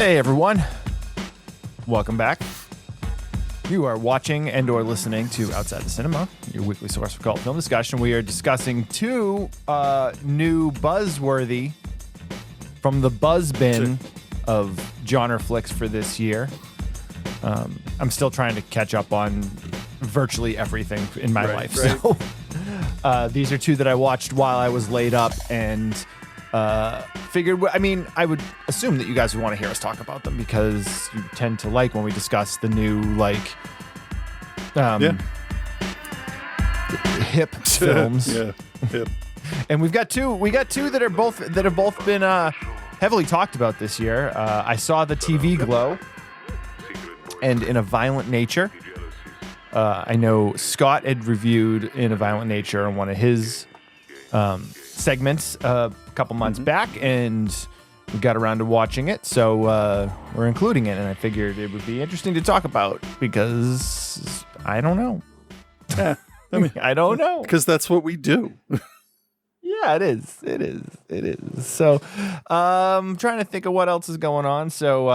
Hey everyone, welcome back. You are watching and or listening to Outside the Cinema, your weekly source for cult film discussion. We are discussing two new buzzworthy from the buzz bin of genre flicks for this year. I'm still trying to catch up on virtually everything in my life. Right. So these are two that I watched while I was laid up and figured, I mean, I would assume that you guys would want to hear us talk about them because you tend to like when we discuss the new, like, hip films. Yeah, hip. And we got two that have both been heavily talked about this year. I saw the TV Glow and In a Violent Nature. I know Scott had reviewed In a Violent Nature on one of his segments a couple months back, and we got around to watching it, so we're including it, and I figured it would be interesting to talk about because I don't know. Yeah, I mean, I don't know. because that's what we do. Yeah, it is. It is. So, I'm trying to think of what else is going on. So,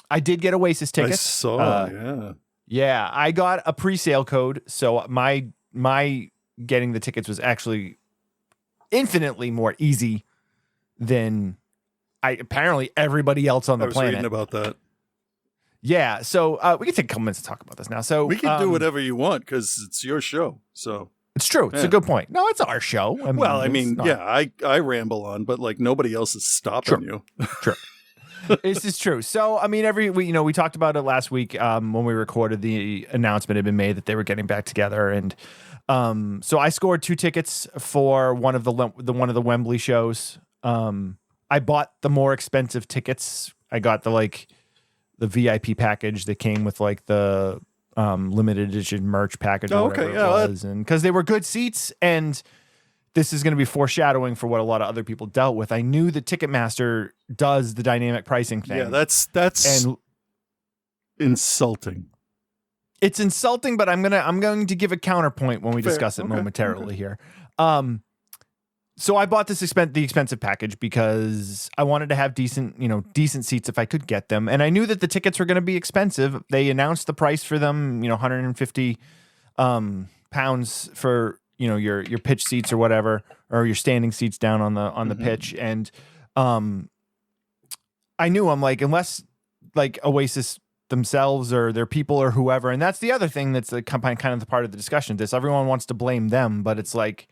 I did get Oasis tickets. I saw, Yeah, I got a pre-sale code, so my getting the tickets was actually infinitely more easy than apparently everybody else on the I was planet. reading about that. Yeah, so we can take a couple minutes to talk about this now. So We can do whatever you want because it's your show. So it's true. It's a good point. No, it's our show. I mean, I ramble on, but like nobody else is stopping you. True. This is true. So, I mean, we talked about it last week when we recorded. The announcement had been made that they were getting back together, and so I scored 2 tickets for one of the Wembley shows. I bought the more expensive tickets. I got the VIP package that came with like the limited edition merch package or whatever it was, and because they were good seats, and this is going to be foreshadowing for what a lot of other people dealt with. I knew that Ticketmaster does the dynamic pricing thing. Yeah, that's insulting. It's insulting, but I'm going to give a counterpoint when we discuss it momentarily here. So I bought the expensive package because I wanted to have decent seats if I could get them, and I knew that the tickets were going to be expensive. They announced the price for them, 150 pounds for your pitch seats or whatever, or your standing seats down on the pitch, and I knew, I'm like, unless like Oasis themselves or their people or whoever, and that's the other thing that's kind of the part of the discussion. Everyone wants to blame them, but it's like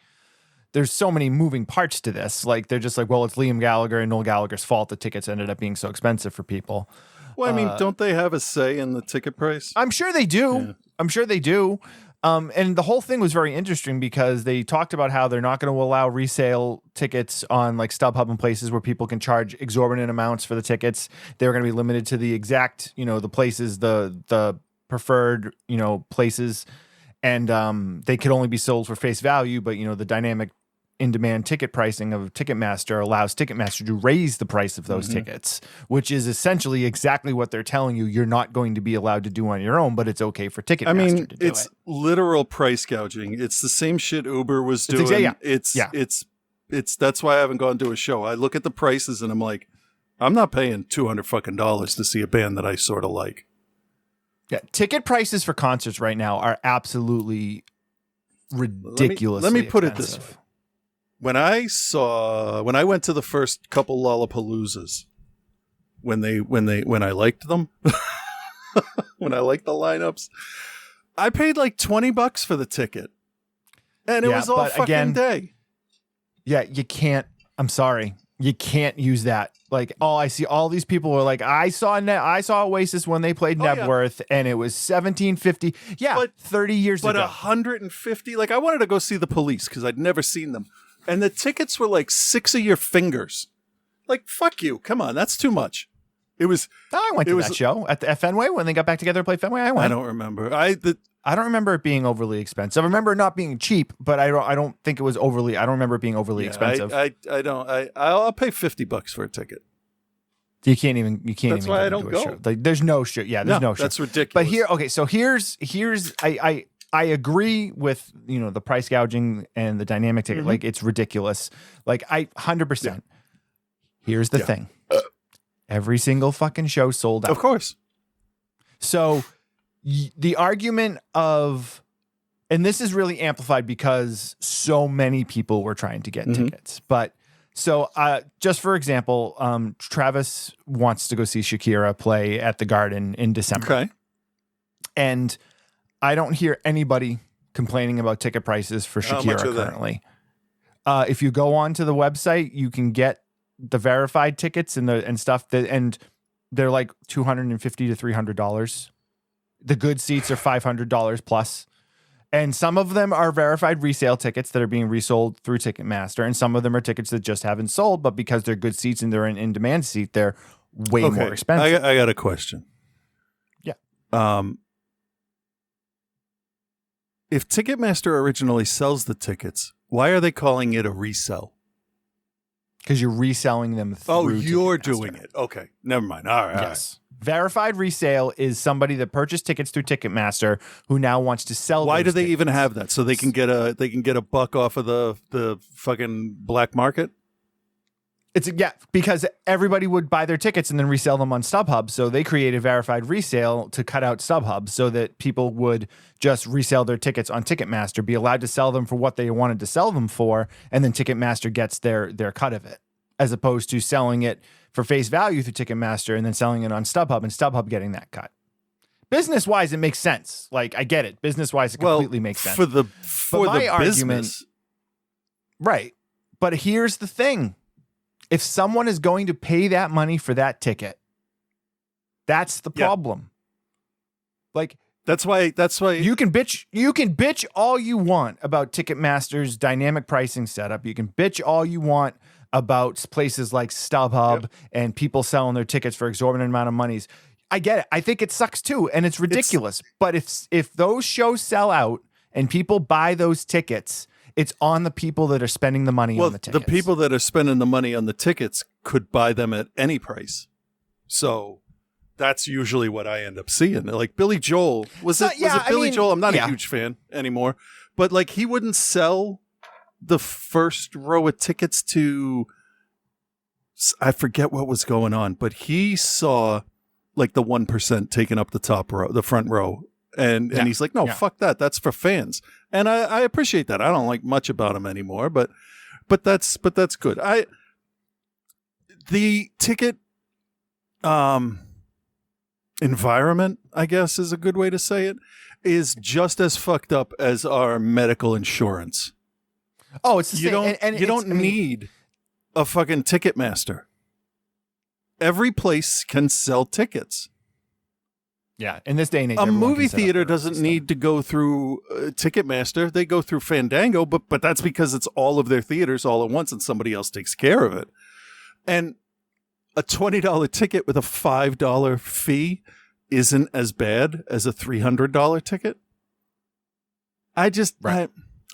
there's so many moving parts to this. Like they're just like, well, it's Liam Gallagher and Noel Gallagher's fault the tickets ended up being so expensive for people. Well, I mean, don't they have a say in the ticket price? I'm sure they do. Yeah. I'm sure they do. And the whole thing was very interesting because they talked about how they're not going to allow resale tickets on like StubHub and places where people can charge exorbitant amounts for the tickets. They were going to be limited to the exact, the places, the preferred, places, and they could only be sold for face value. But the dynamic in-demand ticket pricing of Ticketmaster allows Ticketmaster to raise the price of those tickets, which is essentially exactly what they're telling you you're not going to be allowed to do on your own, but it's okay for Ticketmaster to do it. It's literal price gouging. It's the same shit Uber was doing. It's that's why I haven't gone to a show. I look at the prices and I'm like, I'm not paying $200 to see a band that I sort of like. Yeah, ticket prices for concerts right now are absolutely ridiculous. Let me put it this way. When I went to the first couple Lollapaloozas, when I liked them, when I liked the lineups, I paid like $20 for the ticket, and it was all fucking day. Yeah, you can't. I'm sorry, you can't use that. Like, I see all these people were like, I saw Oasis when they played Nebworth, and it was $17.50. Yeah, but 30 years ago. But $150. Like, I wanted to go see the Police because I'd never seen them. And the tickets were like 6 of your fingers. Like, fuck you. Come on. That's too much. I went to that show at Fenway when they got back together to play Fenway. I don't remember. I don't remember it being overly expensive. I remember it not being cheap, but I don't think it was overly. I don't remember it being overly expensive. I'll pay $50 for a ticket. You can't even. That's why I don't go. Show. Like, there's no show. Yeah, there's no show. That's ridiculous. But here's I agree with the price gouging and the dynamic ticket. Like, it's ridiculous. Like, 100%. Here's the thing. Every single fucking show sold out. Of course. So the argument of, and this is really amplified because so many people were trying to get tickets. But so just for example, Travis wants to go see Shakira play at the Garden in December. Okay. And I don't hear anybody complaining about ticket prices for How much Shakira are they? currently. If you go onto the website, you can get the verified tickets and stuff and they're like $250 to $300. The good seats are $500 plus. And some of them are verified resale tickets that are being resold through Ticketmaster. And some of them are tickets that just haven't sold, but because they're good seats and they're an in-demand seat, they're way more expensive. I got a question. Yeah. If Ticketmaster originally sells the tickets, why are they calling it a resell? Because you're reselling them through you're Ticketmaster. doing it. Okay. Never mind. All right. Yes. Verified resale is somebody that purchased tickets through Ticketmaster who now wants to sell. Why do they tickets. even have that? So they can get a buck off of the fucking black market? Because everybody would buy their tickets and then resell them on StubHub. So they created verified resale to cut out StubHub so that people would just resell their tickets on Ticketmaster, be allowed to sell them for what they wanted to sell them for, and then Ticketmaster gets their cut of it, as opposed to selling it for face value through Ticketmaster and then selling it on StubHub and StubHub getting that cut. Business wise, it makes sense. Like, I get it. Business wise, it completely makes sense. For the argument, business. Right. But here's the thing. If someone is going to pay that money for that ticket, that's the problem. Like, That's why you can bitch all you want about Ticketmaster's dynamic pricing setup. You can bitch all you want about places like StubHub and people selling their tickets for exorbitant amount of monies. I get it. I think it sucks too, and it's ridiculous. But if those shows sell out and people buy those tickets, it's on the people that are spending the money on the tickets. The people that are spending the money on the tickets could buy them at any price. So that's usually what I end up seeing. Like Billy Joel. Was it Billy Joel? I'm not a huge fan anymore. But like he wouldn't sell the first row of tickets to, I forget what was going on, but he saw like the 1% taking up the top row, the front row. And he's like, no, fuck that. That's for fans. And I appreciate that. I don't like much about him anymore, but that's good. The ticket environment, I guess is a good way to say it, is just as fucked up as our medical insurance. Oh, it's the same. You don't need a fucking Ticketmaster. Every place can sell tickets. Yeah, in this day and age, a movie theater doesn't need to go through Ticketmaster. They go through Fandango, but that's because it's all of their theaters all at once and somebody else takes care of it. And a $20 ticket with a $5 fee isn't as bad as a $300 ticket.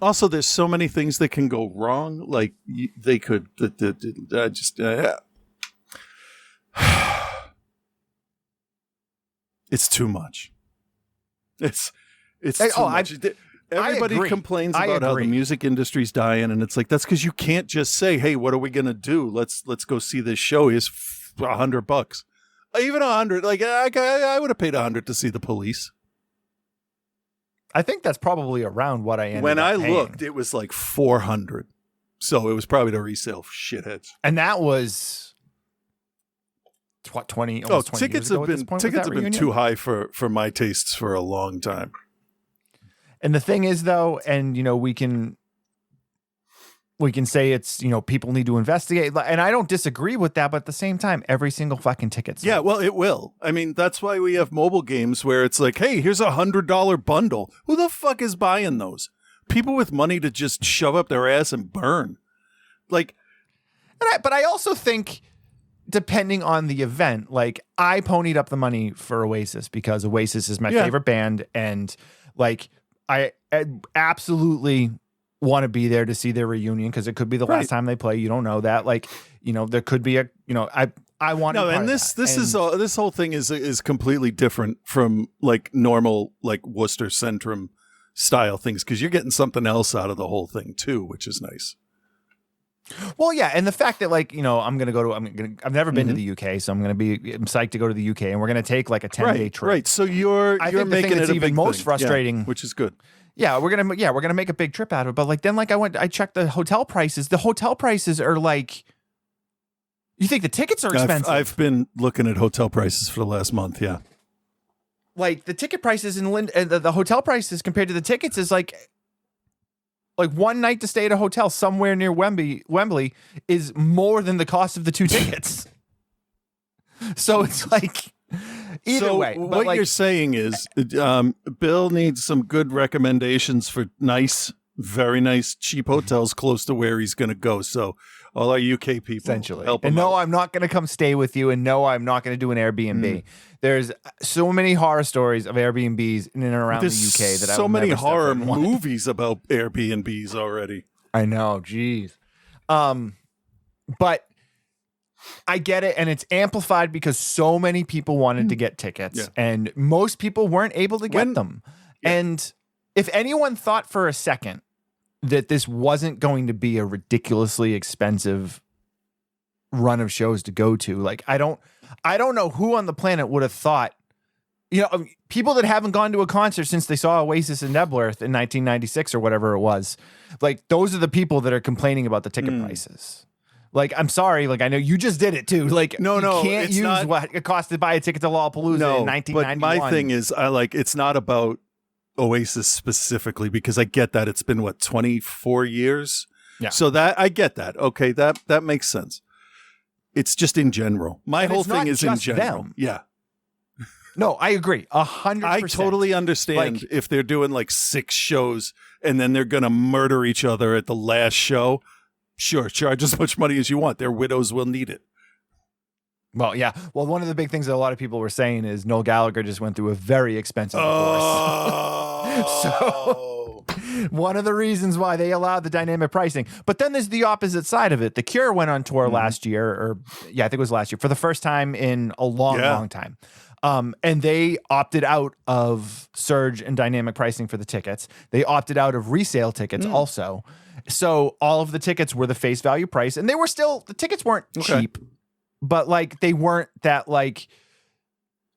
Also, there's so many things that can go wrong. Like they could, it's too much. It's too much. Everybody complains about how the music industry's dying, and it's like that's because you can't just say, "Hey, what are we gonna do? Let's go see this show." Is $100, even $100. Like I would have paid $100 to see The Police. I think that's probably around what I ended when up I paying. looked, it was like $400. So it was probably the resale shitheads. And that was what, 20 almost 20 tickets years ago have at this been point tickets with have that been reunion? too high for my tastes for a long time. And the thing is though, and you know, we can say it's, you know, people need to investigate, and I don't disagree with that, but at the same time, every single fucking ticket's Yeah, well, it will. I mean, that's why we have mobile games where it's like, hey, here's $100 bundle. Who the fuck is buying those? People with money to just shove up their ass and burn. Like, but I also think, depending on the event, like I ponied up the money for Oasis because Oasis is my favorite band, and like I absolutely want to be there to see their reunion because it could be the last time they play. You don't know that. Like, you know, there could be a, you know, I want to. No, and this whole thing is completely different from like normal like Worcester Centrum style things because you're getting something else out of the whole thing too, which is nice. Well, yeah, and the fact that like I've never been to the UK, so I'm psyched to go to the UK, and we're gonna take like a 10-day trip. Right. So you're making it a even big most thing. frustrating, yeah, which is good. Yeah, we're gonna make a big trip out of it. But like then like I checked the hotel prices. The hotel prices are like, you think the tickets are expensive? I've been looking at hotel prices for the last month. Yeah, like the ticket prices and the hotel prices compared to the tickets is like one night to stay at a hotel somewhere near Wembley is more than the cost of the 2 tickets. So it's like either way. But what you're saying is Bill needs some good recommendations for very nice, cheap hotels close to where he's going to go. So all our UK people, essentially, help and him no, out. I'm not going to come stay with you, and no, I'm not going to do an Airbnb. There's so many horror stories of Airbnbs in and around the UK that so many horror movies. movies about Airbnbs already. I know, geez. But I get it, and it's amplified because so many people wanted to get tickets, and most people weren't able to get them. Yeah. And if anyone thought for a second that this wasn't going to be a ridiculously expensive run of shows to go to, like I don't know who on the planet would have thought, people that haven't gone to a concert since they saw Oasis in Nebworth in 1996 or whatever it was, like those are the people that are complaining about the ticket prices. Like, I'm sorry, like I know you just did it too. Like, you can't use what it cost to buy a ticket to Lollapalooza in 1991. But my thing is, it's not about Oasis specifically, because I get that it's been 24 years. Yeah. So that I get that. Okay, that makes sense. It's just in general. My whole thing is in general. Them. Yeah. No, I agree 100%. I totally understand if they're doing like 6 shows and then they're going to murder each other at the last show. Sure, charge as much money as you want. Their widows will need it. Well, yeah. Well, one of the big things that a lot of people were saying is Noel Gallagher just went through a very expensive divorce. So one of the reasons why they allowed the dynamic pricing. But then there's the opposite side of it. The Cure went on tour last year, I think it was last year, for the first time in a long time. And they opted out of surge and dynamic pricing for the tickets. They opted out of resale tickets also. So all of the tickets were the face value price, and the tickets weren't cheap, but like they weren't that like,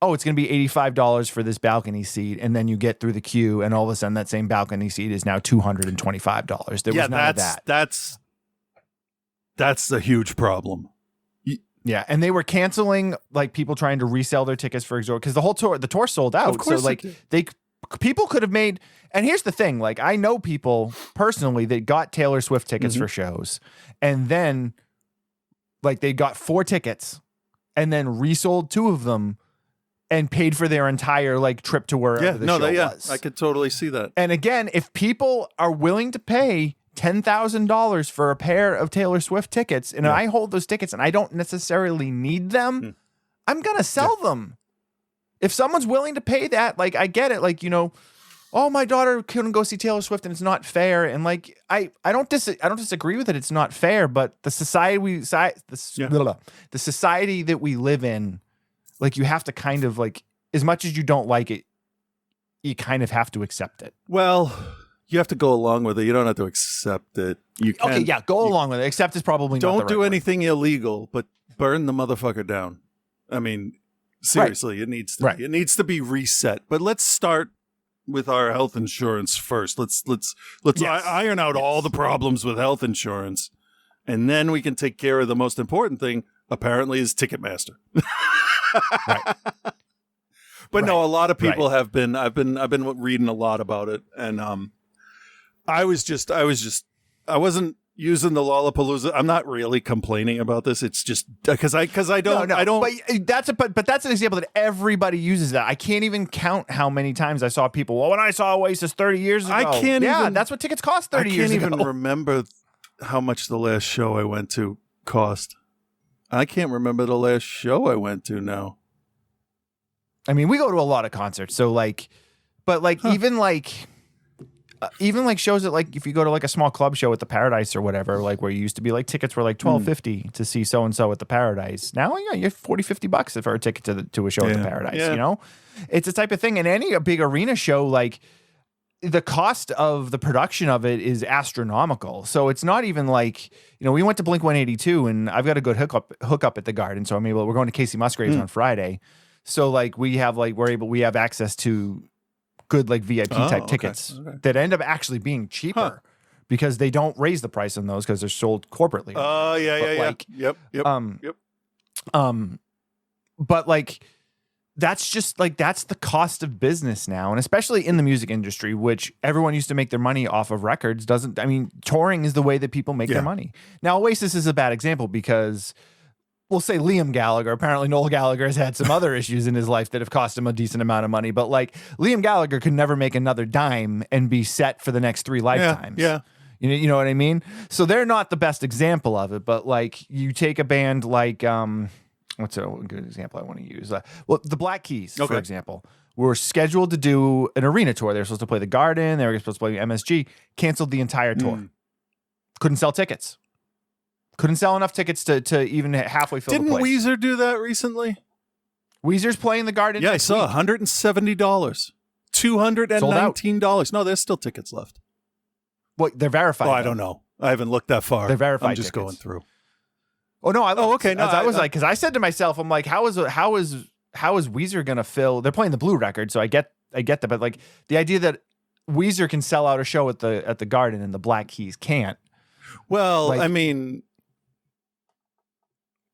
oh, it's going to be $85 for this balcony seat, and then you get through the queue, and all of a sudden that same balcony seat is now $225. There was none of that. That's a huge problem. Yeah, and they were canceling like people trying to resell their tickets for exorbitant, because the tour sold out. Of course, so like people could have made. And here's the thing: like I know people personally that got Taylor Swift tickets for shows, and then like they got 4 tickets, and then resold 2 of them, and paid for their entire like trip to wherever the show was. I could totally see that. And again, if people are willing to pay $10,000 for a pair of Taylor Swift tickets, and I hold those tickets and I don't necessarily need them, I'm going to sell them. If someone's willing to pay that, like I get it. Like, oh, my daughter couldn't go see Taylor Swift and it's not fair. And like, I don't disagree with it. It's not fair, but the society the society that we live in, like you have to kind of like, as much as you don't like it, you kind of have to accept it. Well, you have to go along with it. You don't have to accept it. You can. Okay, go along with it. Accept is probably not the right Don't do anything illegal, but burn the motherfucker down. I mean, seriously, it needs to be. It needs to be reset. But let's start with our health insurance first. Let's iron out all the problems with health insurance, and then we can take care of the most important thing. Apparently, is Ticketmaster. But no, a lot of people have been. I've been reading a lot about it, and I wasn't using the Lollapalooza. I'm not really complaining about this. It's just because I don't. But that's an example that everybody uses that. I can't even count how many times I saw people. Well, when I saw Oasis 30 years ago, that's what tickets cost 30 years ago. I can't even remember how much the last show I went to cost. I can't remember the last show I went to now. I mean, we go to a lot of concerts, so like, but like even like shows that like if you go to like a small club show at the Paradise or whatever, like where you used to be like tickets were like $12.50 to see so and so at the Paradise. Now you're $40-$50 for a ticket to a show at the Paradise. It's a type of thing. And any big arena show, like the cost of the production of it is astronomical. So it's not even like, we went to Blink 182 and I've got a good hookup at the Garden. So we're going to Casey Musgraves on Friday. So like we have access to good like VIP type tickets that end up actually being cheaper because they don't raise the price on those because they're sold corporately. Oh yeah. Yep. But like, that's just like, that's the cost of business now. And especially in the music industry, which everyone used to make their money off of records, touring is the way that people make their money. Now, Oasis is a bad example because we'll say Liam Gallagher. Apparently Noel Gallagher has had some other issues in his life that have cost him a decent amount of money. But like Liam Gallagher could never make another dime and be set for the next 3 lifetimes. Yeah. You know what I mean? So they're not the best example of it, but like you take a band like, what's a good example I want to use? The Black Keys, for example, were scheduled to do an arena tour. They were supposed to play the Garden. They were supposed to play MSG. Canceled the entire tour. Couldn't sell tickets. Couldn't sell enough tickets to even halfway fill the place. Didn't Weezer do that recently? Weezer's playing the Garden. Yeah, I saw $170, $219. No, there's still tickets left. What, they're verified? Oh, I don't know. I haven't looked that far. They're verified. I'm just tickets. going through. Oh no! Okay. No, I was like, because I said to myself, I'm like, how is Weezer gonna fill? They're playing the Blue record, so I get that, but like the idea that Weezer can sell out a show at the Garden and the Black Keys can't. Well, like, I mean,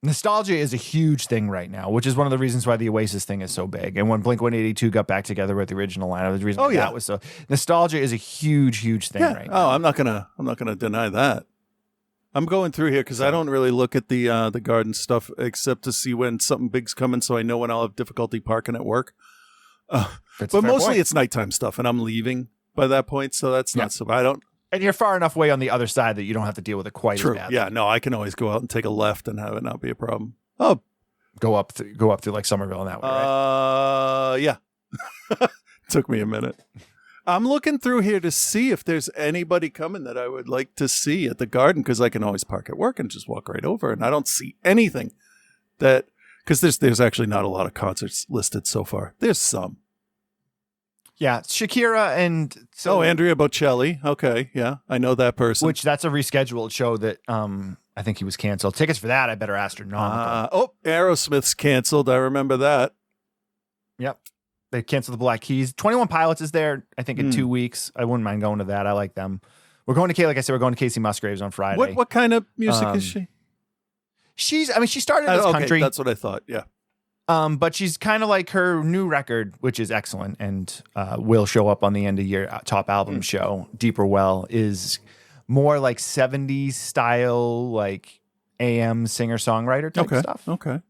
nostalgia is a huge thing right now, which is one of the reasons why the Oasis thing is so big. And when Blink 182 got back together with the original lineup, the reason that was so nostalgia is a huge thing right now. Oh, I'm not gonna deny that. I'm going through here because I don't really look at the Garden stuff except to see when something big's coming, so I know when I'll have difficulty parking at work. But mostly it's nighttime stuff, and I'm leaving by that point, so that's not so bad. I don't. And you're far enough away on the other side that you don't have to deal with it quite as bad. Yeah, no, I can always go out and take a left and have it not be a problem. Oh, go up through like Somerville and that way, right? Yeah. Took me a minute. I'm looking through here to see if there's anybody coming that I would like to see at the Garden, because I can always park at work and just walk right over, and I don't see anything that, because there's actually not a lot of concerts listed so far. There's some. Yeah, Shakira and Andrea Bocelli. Okay, yeah, I know that person. Which that's a rescheduled show that I think he was canceled. Tickets for that I better astronomical. Aerosmith's canceled. I remember that. Yep. They canceled the Black Keys. 21 Pilots is there, I think, in 2 weeks. I wouldn't mind going to that. I like them. We're going to, like I said, we're going to Casey Musgraves on Friday. What kind of music is she? She started as country. That's what I thought, yeah. But she's kind of like her new record, which is excellent, and will show up on the end of year top album show. Deeper Well is more like 70s style, like AM singer-songwriter type stuff. Okay.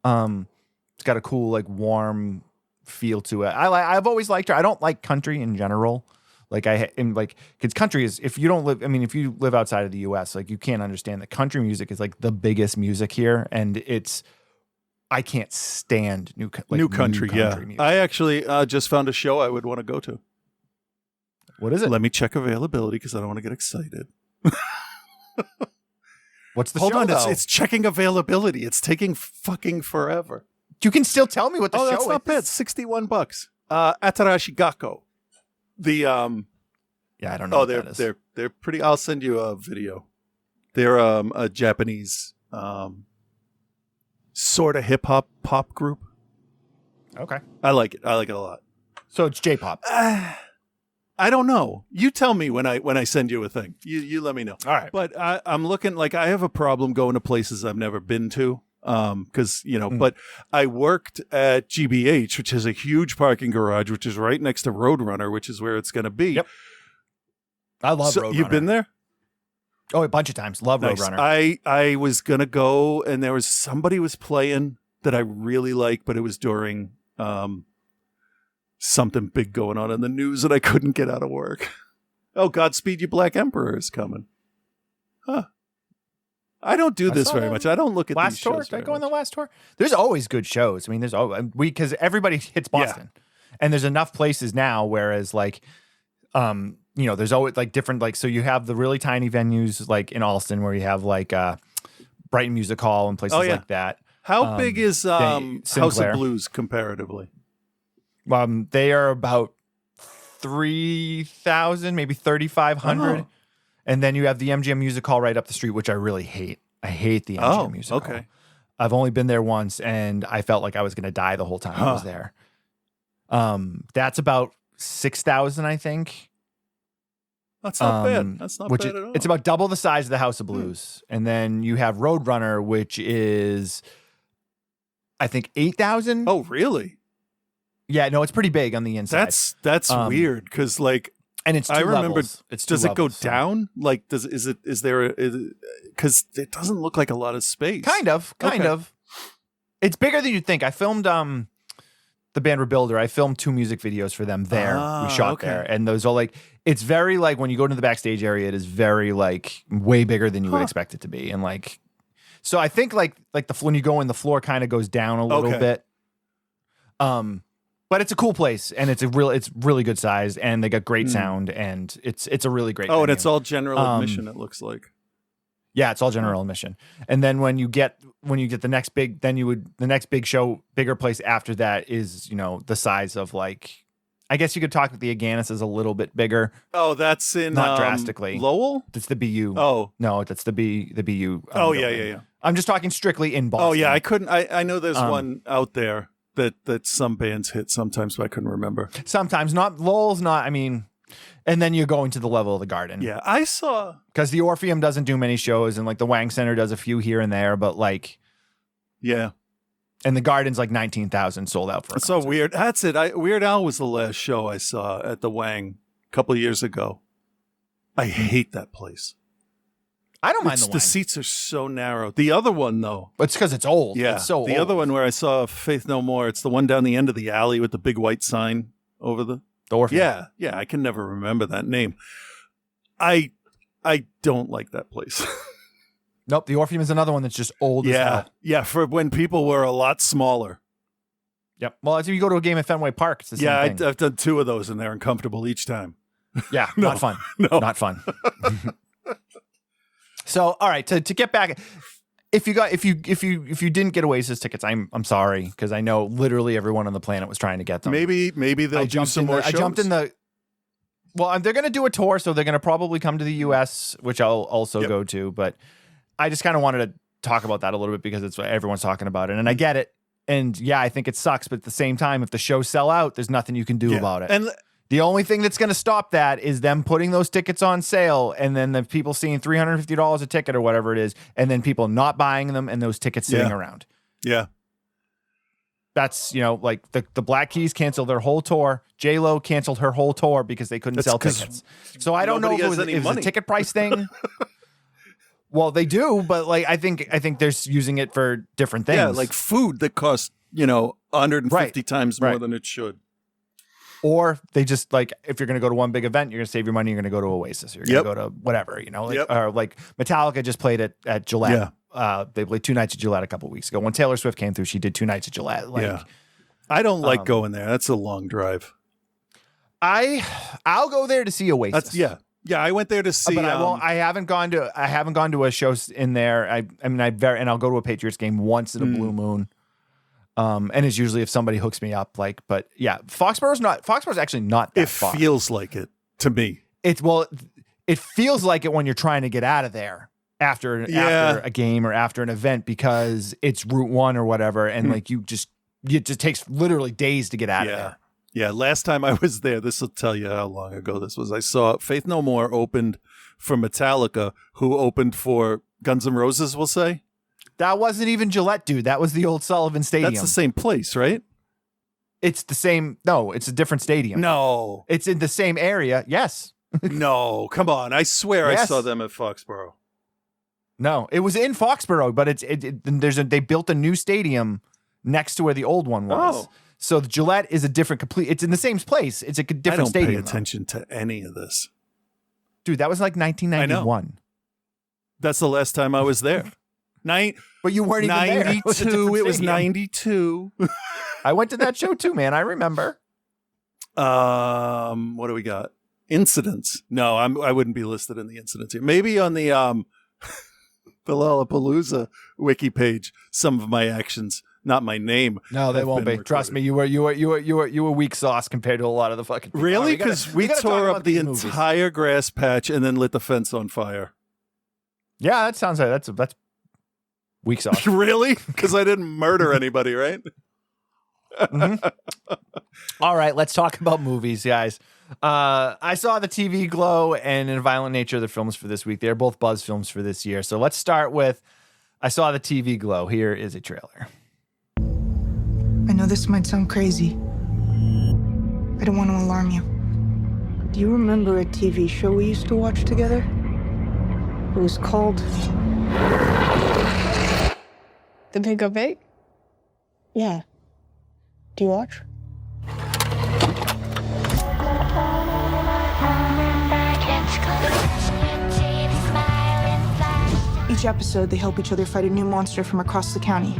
It's got a cool, like, warm feel to it. I've always liked her. I don't like country in general. Because country is, if you live outside of the US, like, you can't understand that country music is like the biggest music here, and I can't stand new country music. I actually just found a show I would want to go to. What is it? Let me check availability because I don't want to get excited. What's the show? Hold on, though? it's checking availability. It's taking fucking forever. You can still tell me what the show is. Oh, that's not bad. $61. Atarashi Gakko. I don't know. What that is. They're pretty. I'll send you a video. They're a Japanese sort of hip hop pop group. Okay, I like it. I like it a lot. So it's J-pop. I don't know. You tell me when I send you a thing. You let me know. All right. But I'm looking, like, I have a problem going to places I've never been to. Because, but I worked at GBH, which has a huge parking garage, which is right next to Roadrunner, which is where it's going to be. Yep. I love Roadrunner. You've been there? Oh, a bunch of times. Love nice. Roadrunner. I was going to go, and there was somebody was playing that I really liked, but it was during something big going on in the news, and I couldn't get out of work. Oh, Godspeed You Black Emperor is coming. Huh. I don't do this very much. I don't look at these shows. Did I go on the last tour? There's always good shows. I mean, there's always because everybody hits Boston, and there's enough places now. Whereas, like, there's always like different, like, so you have the really tiny venues like in Alston where you have like Brighton Music Hall and places like that. How big is House of Blues comparatively? They are about 3,000, maybe 3,500. Oh. And then you have the MGM Music Hall right up the street, which I really hate. I hate the MGM Music Hall. Okay. I've only been there once, and I felt like I was going to die the whole time I was there. That's about 6,000, I think. That's not bad. That's not bad at all. It's about double the size of the House of Blues. And then you have Roadrunner, which is, I think, 8,000. Oh, really? Yeah, no, it's pretty big on the inside. That's weird because like, and it's two I remember. levels. It's two does it levels, go down? Like, is there? Because it doesn't look like a lot of space. Kind of. It's bigger than you'd think. I filmed the band Rebuilder. I filmed 2 music videos for them there. We shot there, and those are like, it's very like when you go into the backstage area, it is very like way bigger than you would expect it to be, and like, so I think like when you go in, the floor kind of goes down a little bit. But it's a cool place, and it's really good size, and they got great sound, and it's a really great venue. And it's all general admission, it looks like. Yeah, it's all general admission. And then when you get the next big, the next big show, bigger place after that is, the size of like, I guess you could talk with the Aganis is a little bit bigger. Oh, that's in not drastically. Lowell? That's the BU. Oh. No, that's the BU. Yeah. I'm just talking strictly in Boston. Oh yeah, I know there's one out there that some bands hit sometimes, but I couldn't remember. Sometimes not. Lowell's not. I mean, and then you're going to the level of the Garden. Yeah, I saw, because the Orpheum doesn't do many shows, and like the Wang Center does a few here and there, but like, yeah, and the Garden's like 19,000 sold out for. It's so weird. That's it. Weird Al was the last show I saw at the Wang a couple of years ago. I hate that place. I don't mind the Wang. The seats are so narrow. The other one, though. It's because it's old. Yeah. It's so the old. other one where I saw Faith No More, it's the one down the end of the alley with the big white sign over the Orpheum. Yeah. I can never remember that name. I don't like that place. Nope. The Orpheum is another one that's just old as hell. Yeah. For when people were a lot smaller. Yep. Well, as if you go to a game at Fenway Park, it's the same thing. I've done 2 of those, and they're uncomfortable each time. Yeah. Not fun. No. Not fun. So, all right, to get back, if you didn't get Oasis tickets, I'm sorry, because I know literally everyone on the planet was trying to get them. Maybe they'll do some more shows. I jumped in the. Well, they're going to do a tour, so they're going to probably come to the U.S., which I'll also go to. But I just kind of wanted to talk about that a little bit because it's what everyone's talking about it, and I get it. And yeah, I think it sucks, but at the same time, if the shows sell out, there's nothing you can do about it. And the only thing that's going to stop that is them putting those tickets on sale, and then the people seeing $350 a ticket or whatever it is, and then people not buying them and those tickets sitting around. Yeah. That's, like the Black Keys canceled their whole tour. J-Lo canceled her whole tour because they couldn't sell tickets. So I don't know if it was a ticket price thing. Well, they do, but like I think they're using it for different things. Yeah, like food that costs, 150 times more than it should. Or they just like, if you're going to go to one big event, you're going to save your money. You're going to go to Oasis. You're going to go to whatever, or like Metallica just played at Gillette. Yeah. They played 2 nights at Gillette a couple of weeks ago. When Taylor Swift came through, she did 2 nights at Gillette. I don't like going there. That's a long drive. I'll go there to see Oasis. Yeah, I went there to see. But I won't. I haven't gone to a show in there. And I'll go to a Patriots game once in a blue moon. And it's usually if somebody hooks me up, but yeah, Foxborough's actually not that far. It feels like it to me. It feels like it when you're trying to get out of there after a game or after an event because it's Route 1 or whatever. And it just takes literally days to get out of there. Yeah. Last time I was there, this will tell you how long ago this was. I saw Faith No More opened for Metallica, who opened for Guns N' Roses, we'll say. That wasn't even Gillette, dude. That was the old Sullivan Stadium. That's the same place, right? It's the same. No, it's a different stadium. No. It's in the same area. Yes. No, come on. I swear I saw them at Foxborough. No, it was in Foxborough, but they built a new stadium next to where the old one was. Oh. So the Gillette is it's in the same place. It's a different stadium. I don't pay attention to any of this. Dude, that was like 1991. I know. That's the last time I was there. But you weren't even 92. It was 92. I went to that show too, man. I remember. What do we got? Incidents. No, I wouldn't be listed in the incidents here. Maybe on the the Lollapalooza wiki page, some of my actions. not my name. No, they have won't been be. Trust me, recorded. you were weak sauce compared to a lot of the fucking people. Really? All right, Because we gotta talk tore about up the these movies. entire grass patch and then lit the fence on fire. Yeah, that sounds like that's weak sauce. Really? Because I didn't murder anybody, right? All right, let's talk about movies, guys. I saw the TV Glow and In Violent Nature, the films for this week. They're both Buzz films for this year. So let's start with I saw the TV Glow. Here is a trailer. I know this might sound crazy. I don't want to alarm you. Do you remember a TV show we used to watch together? It was called... The Pink Opaque? Yeah. Do you watch? Each episode, they help each other fight a new monster from across the county.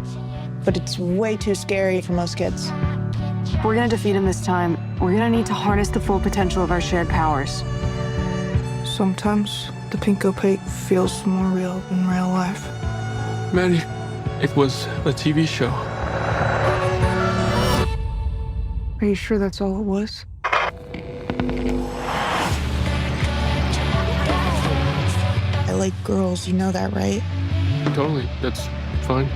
But it's way too scary for most kids. If we're gonna defeat him this time, we're gonna need to harness the full potential of our shared powers. Sometimes the Pink Opaque feels more real than real life. Maddie, it was a TV show. Are you sure that's all it was? I like girls, you know that, right? Totally, that's fine.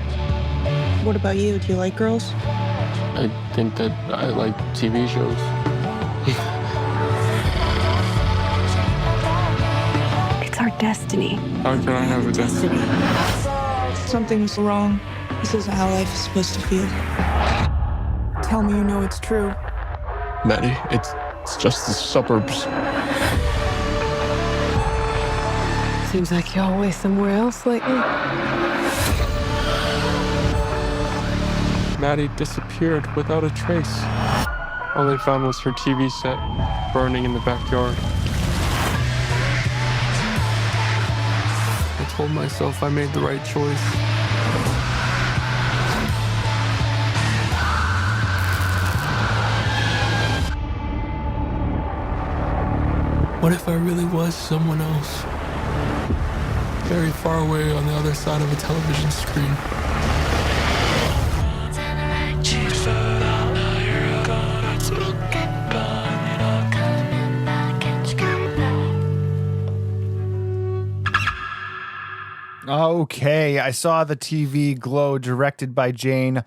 What about you? Do you like girls? I think that I like TV shows. It's our destiny. How can I have a destiny? Something's wrong. This isn't how life is supposed to feel. Tell me you know it's true. Maddie, it's just the suburbs. Seems like you're always somewhere else lately. Maddie disappeared without a trace. All they found was her TV set burning in the backyard. I told myself I made the right choice. What if I really was someone else? Very far away on the other side of a television screen. Okay, I saw the TV Glow, directed by Jane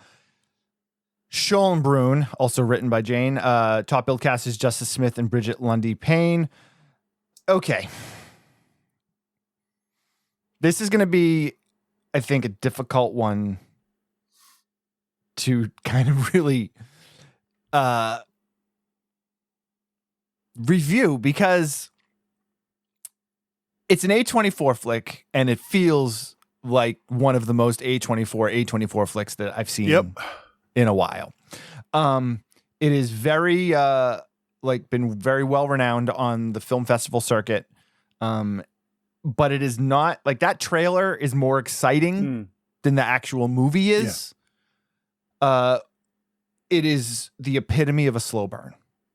Schoenbrunn, also written by Jane. Top billed cast is Justice Smith and Bridget Lundy Payne. Okay. This is going to be, I think, a difficult one to kind of really review because it's an A24 flick and it feels like one of the most A24 flicks that I've seen in a while. It is very been very well renowned on the film festival circuit. But it is not like that trailer is more exciting than the actual movie is. Yeah. It is the epitome of a slow burn.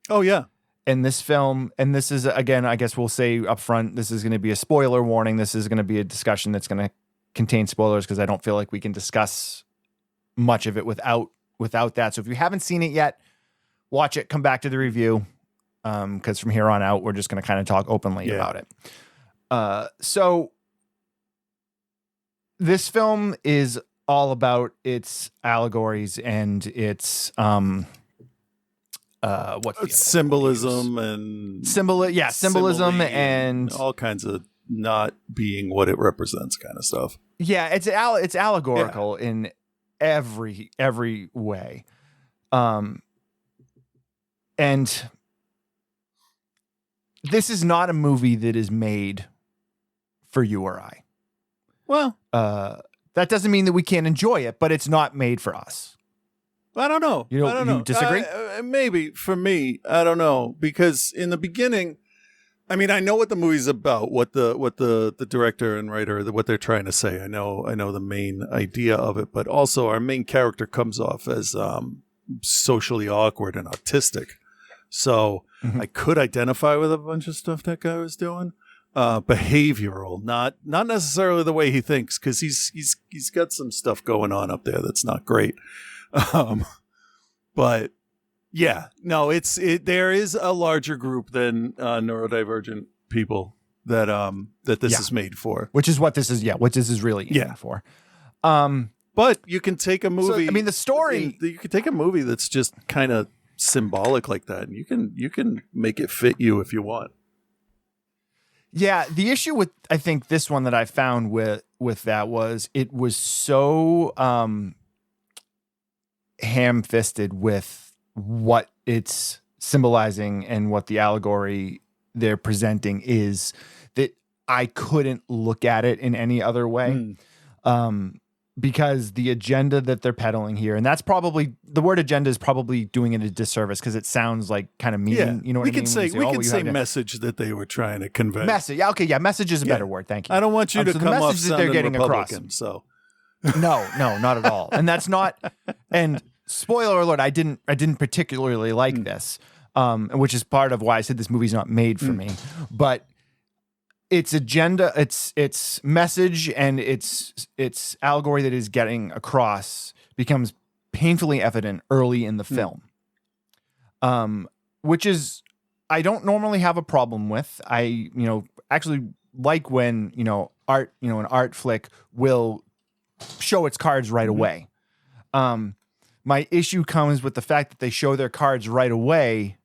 Oh, yeah. And this film, and this is, again, I guess we'll say up front, this is going to be a spoiler warning. This is going to be a discussion that's going to contain spoilers because I don't feel like we can discuss much of it without that. So if you haven't seen it yet, watch it, come back to the review. Because from here on out, we're just going to kind of talk openly about it. So this film is all about its allegories and its symbolism and symbolism and all kinds of not being what it represents kind of stuff. Yeah, it's allegorical in every way. And this is not a movie that is made for you or I. Well, that doesn't mean that we can't enjoy it, but it's not made for us. I don't know. I don't know. You disagree? Maybe for me, I don't know, because in the beginning, I mean, I know what the movie's about, what the director and writer, what they're trying to say. I know the main idea of it, but also our main character comes off as socially awkward and autistic. So I could identify with a bunch of stuff that guy was doing. Behavioral, not necessarily the way he thinks, because he's got some stuff going on up there that's not great. But yeah, no, there is a larger group than neurodivergent people that this is made for, which is what this is. Yeah, which this is really aiming for. But you can take a movie. So, I mean, the story. You can take a movie that's just kind of symbolic like that, and you can make it fit you if you want. Yeah, the issue with I think this one that I found with that was it was so ham-fisted with what it's symbolizing and what the allegory they're presenting is that I couldn't look at it in any other way. Because the agenda that they're peddling here, and that's probably the word agenda is probably doing it a disservice because it sounds like kind of mean. Yeah, you know what we I mean? Can say message that they were trying to convey. Message, yeah, okay, yeah, message is a better word. Thank you. I don't want you to so come the off message that they're getting Republican, across. So no, not at all. And that's not. And spoiler alert, I didn't particularly like this, which is part of why I said this movie's not made for me, but. Its agenda, its message, and its allegory that is getting across becomes painfully evident early in the film, which is I don't normally have a problem with. I actually like when art an art flick will show its cards right away. My issue comes with the fact that they show their cards right away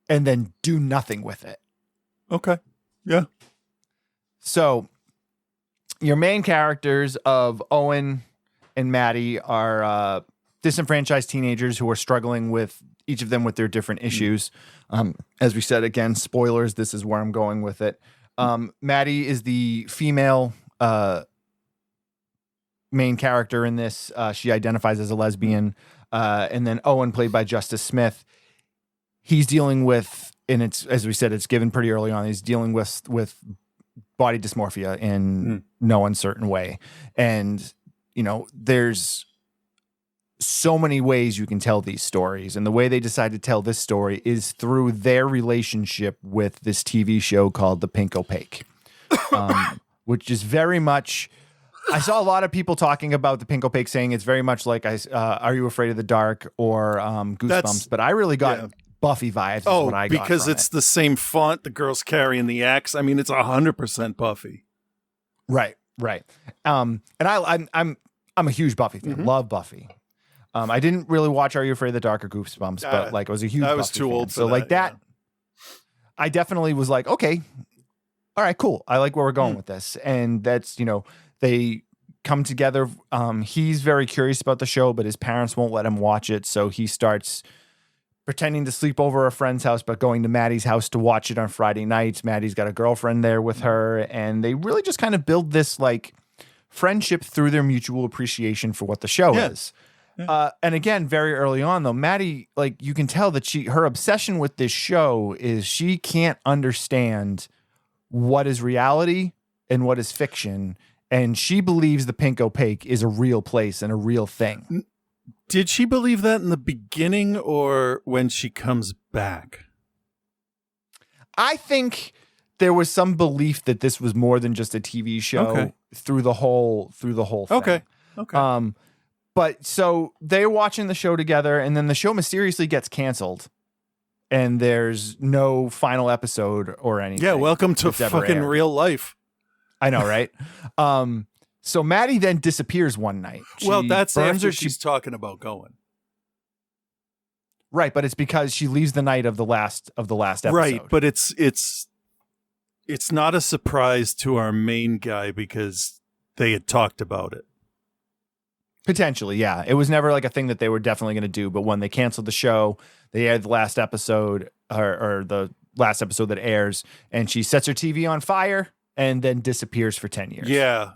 and then do nothing with it. Okay, yeah. So your main characters of Owen and Maddie are disenfranchised teenagers who are struggling with each of them with their different issues. As we said, again, spoilers, this is where I'm going with it. Maddie is the female main character in this. She identifies as a lesbian. And then Owen, played by Justice Smith, he's dealing with, and it's, as we said, it's given pretty early on, he's dealing with body dysmorphia in no uncertain way. And, there's so many ways you can tell these stories. And the way they decide to tell this story is through their relationship with this TV show called The Pink Opaque, which is very much, I saw a lot of people talking about The Pink Opaque saying it's very much like Are You Afraid of the Dark or Goosebumps, but I really got Buffy vibes. Oh, what I got because from it's the same font, the girl's carrying the axe. I mean, it's 100% Buffy. Right. And I'm a huge Buffy fan. Love Buffy. I didn't really watch Are You Afraid of the Dark or Goosebumps, but I was a huge. I was Buffy too fan. old, so that, Yeah. I definitely was like, okay, all right, cool. I like where we're going with this, and that's they come together. He's very curious about the show, but his parents won't let him watch it, so he starts pretending to sleep over a friend's house, but going to Maddie's house to watch it on Friday nights. Maddie's got a girlfriend there with her, and they really just kind of build this like friendship through their mutual appreciation for what the show is. Yeah. And again, very early on though, Maddie, like you can tell that her obsession with this show is she can't understand what is reality and what is fiction. And she believes the Pink Opaque is a real place and a real thing. Did she believe that in the beginning or when she comes back? I think there was some belief that this was more than just a TV show through the whole thing. Okay. But so they're watching the show together, and then the show mysteriously gets canceled, and there's no final episode or anything. Yeah, welcome to fucking real life. I know, right? So Maddie then disappears one night. That's after she's talking about going. Right, but it's because she leaves the night of the last episode. Right, but it's not a surprise to our main guy because they had talked about it. Potentially, yeah. It was never like a thing that they were definitely going to do, but when they canceled the show, they aired the last episode or the last episode that airs, and she sets her TV on fire and then disappears for 10 years. Yeah.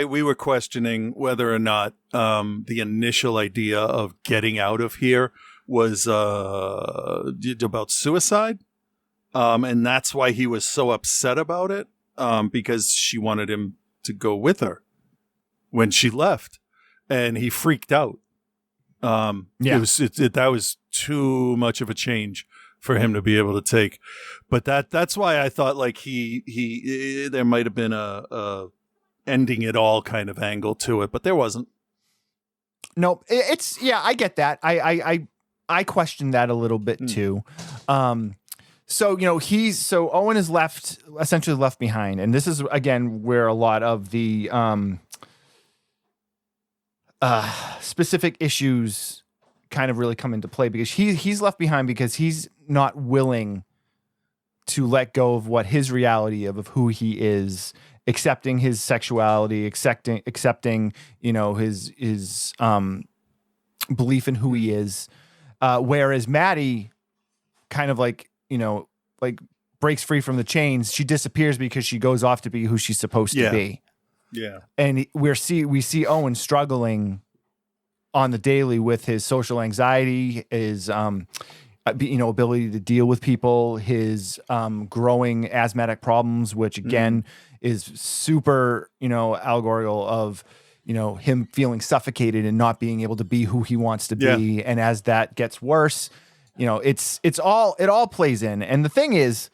We were questioning whether or not the initial idea of getting out of here was about suicide. And that's why he was so upset about it, because she wanted him to go with her when she left, and he freaked out. That was too much of a change for him to be able to take. But that's why I thought like he there might have been a ending it all kind of angle to it, but there wasn't. No, it's I get that. I question that a little bit too. So Owen is essentially left behind, and this is again where a lot of the specific issues kind of really come into play, because he's left behind because he's not willing to let go of what his reality of who he is, accepting his sexuality, accepting his belief in who he is, whereas Maddie kind of like breaks free from the chains. She disappears because she goes off to be who she's supposed to be. Yeah. And we see Owen struggling on the daily with his social anxiety, his ability to deal with people, his growing asthmatic problems, which again is super allegorical of him feeling suffocated and not being able to be who he wants to be. And as that gets worse, it all plays in. And the thing is,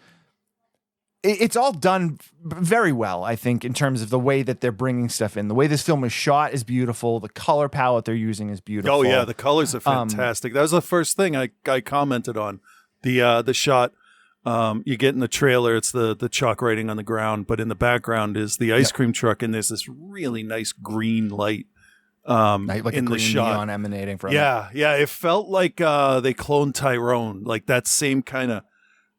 it's all done very well, I think, in terms of the way that they're bringing stuff in. The way this film is shot is beautiful. The color palette they're using is beautiful. Oh yeah, the colors are fantastic. That was the first thing I commented on. The shot you get in the trailer. It's the chalk writing on the ground, but in the background is the ice cream truck, and there's this really nice green light like in a green the shot neon emanating from it. Yeah. It felt like they cloned Tyrone, like that same kind of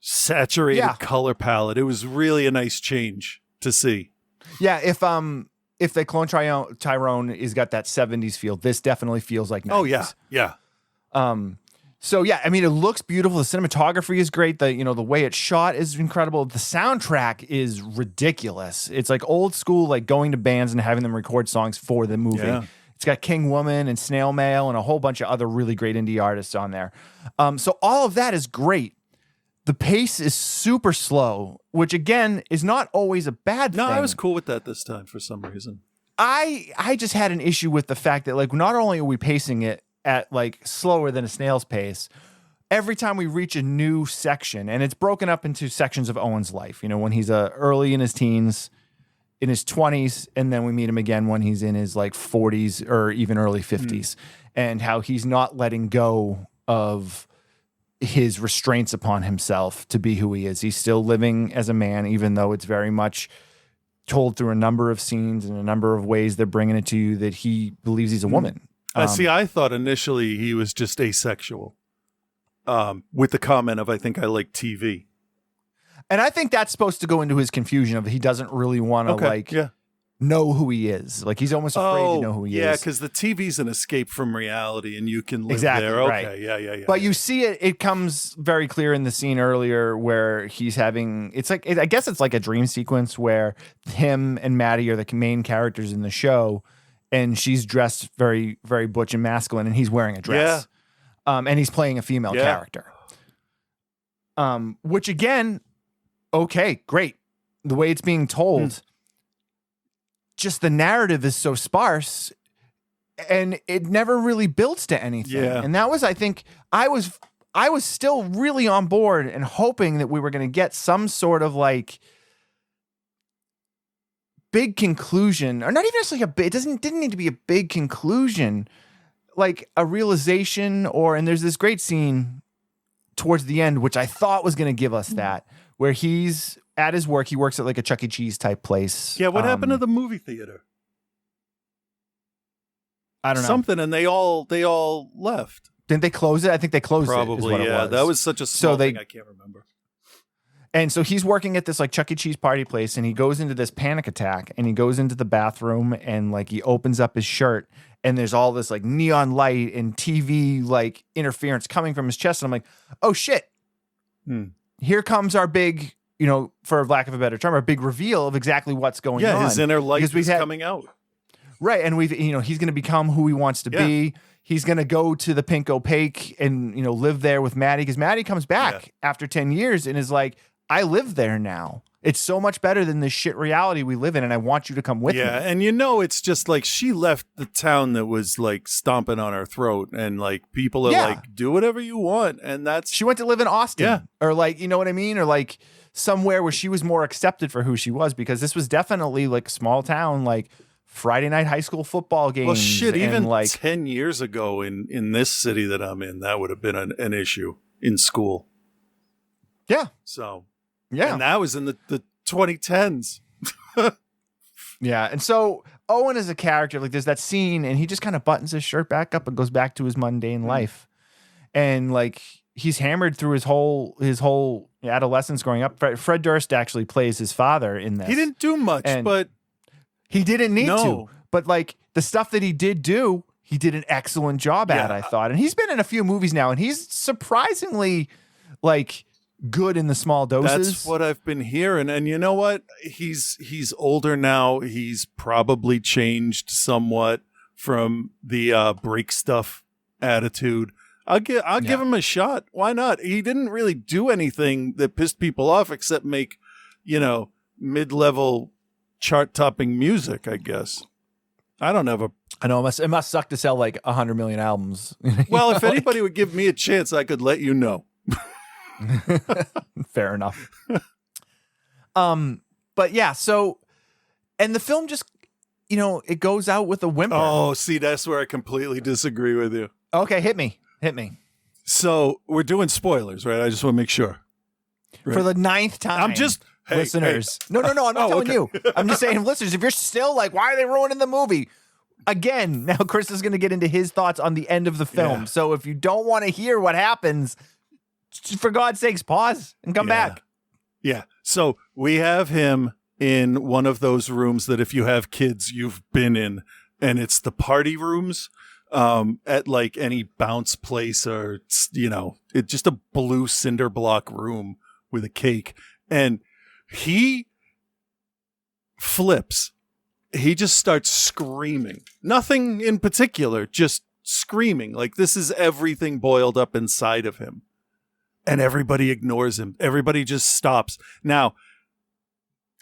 saturated color palette. It was really a nice change to see. Yeah, if they clone Tyrone, he's got that 70s feel. This definitely feels like 90s. Oh yeah. So yeah, I mean, it looks beautiful. The cinematography is great. The way it's shot is incredible. The soundtrack is ridiculous. It's like old school, like going to bands and having them record songs for the movie. Yeah. It's got King Woman and Snail Mail and a whole bunch of other really great indie artists on there. So all of that is great. The pace is super slow, which again is not always a bad thing. No, I was cool with that this time for some reason. I just had an issue with the fact that like not only are we pacing it at like slower than a snail's pace, every time we reach a new section, and it's broken up into sections of Owen's life, when he's early in his teens, in his 20s, and then we meet him again when he's in his like 40s or even early 50s, and how he's not letting go of his restraints upon himself to be who he is. He's still living as a man, even though it's very much told through a number of scenes and a number of ways they're bringing it to you that he believes he's a woman. See, I thought initially he was just asexual, with the comment of, I think I like TV. And I think that's supposed to go into his confusion of he doesn't really want to know who he is. Like he's almost afraid to know who he is. Yeah, because the TV's an escape from reality and you can live exactly, there. Okay, right. Yeah. But you see it comes very clear in the scene earlier where he's having, I guess it's like a dream sequence where him and Maddie are the main characters in the show, and she's dressed very, very butch and masculine, and he's wearing a dress. Yeah. And he's playing a female character. Which again, okay, great. The way it's being told, just the narrative is so sparse, and it never really builds to anything. Yeah. And that was, I think, I was still really on board and hoping that we were going to get some sort of like big conclusion, or not even just like it didn't need to be a big conclusion, like a realization, and there's this great scene towards the end, which I thought was going to give us that, where he's at his work. He works at like a Chuck E. Cheese type place. Yeah. What happened to the movie theater? I don't know. Something, and they all left. Didn't they close it? I think they closed it. Probably, yeah. That was such a small thing, I can't remember. And so he's working at this like Chuck E. Cheese party place, and he goes into this panic attack, and he goes into the bathroom, and like he opens up his shirt, and there's all this like neon light and TV like interference coming from his chest. And I'm like, oh shit. Here comes our big, for lack of a better term, our big reveal of exactly what's going on. Yeah, his inner light is coming out. Right. And he's going to become who he wants to be. He's going to go to the Pink Opaque and, live there with Maddie, because Maddie comes back after 10 years and is like, I live there now. It's so much better than this shit reality we live in, and I want you to come with me. Yeah, and it's just like she left the town that was like stomping on her throat, and like people are like, do whatever you want, and she went to live in Austin, or like, you know what I mean, or like somewhere where she was more accepted for who she was, because this was definitely like small town, like Friday night high school football games. Well, shit, and even like 10 years ago in this city that I'm in, that would have been an issue in school. Yeah. So, Yeah. and that was in the 2010s. Yeah. And so Owen is a character, like there's that scene and he just kind of buttons his shirt back up and goes back to his mundane life. And like he's hammered through his whole adolescence growing up. Fred Durst actually plays his father in this. He didn't do much, but he didn't need No. to. But like the stuff that he did do, he did an excellent job at, I thought. And he's been in a few movies now and he's surprisingly like good in the small doses. that's what I've been hearing. And you know what? He's older now. He's probably changed somewhat from the break stuff attitude. I'll give him a shot. Why not? He didn't really do anything that pissed people off except make, mid-level chart-topping music, I guess. I don't have a... I know it must suck to sell like 100 million albums. Well, if anybody would give me a chance, I could let you know. Fair enough. But yeah, so, and the film just, it goes out with a whimper. Oh, see, that's where I completely disagree with you. Okay, hit me. So we're doing spoilers, right? I just want to make sure. Right. For the 9th time. I'm just... listeners. No, I'm not telling you. I'm just saying, listeners, if you're still like, why are they ruining the movie? Again, now Chris is going to get into his thoughts on the end of the film. Yeah. So if you don't want to hear what happens, for God's sakes, pause and come back. Yeah. So we have him in one of those rooms that if you have kids, you've been in, and it's the party rooms at like any bounce place or, it's just a blue cinder block room with a cake. And he flips. He just starts screaming. Nothing in particular, just screaming. Like this is everything boiled up inside of him. And everybody ignores him. Everybody just stops. Now,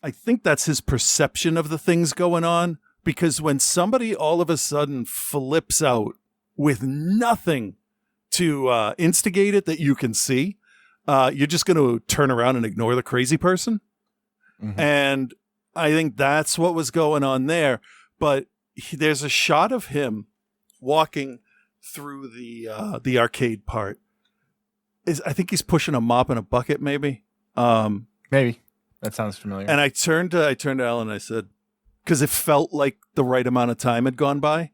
I think that's his perception of the things going on, because when somebody all of a sudden flips out with nothing to instigate it that you can see, you're just going to turn around and ignore the crazy person. Mm-hmm. And I think that's what was going on there. But there's a shot of him walking through the arcade part. I think he's pushing a mop and a bucket, maybe. Maybe. That sounds familiar. And I turned to Ellen and I said, because it felt like the right amount of time had gone by.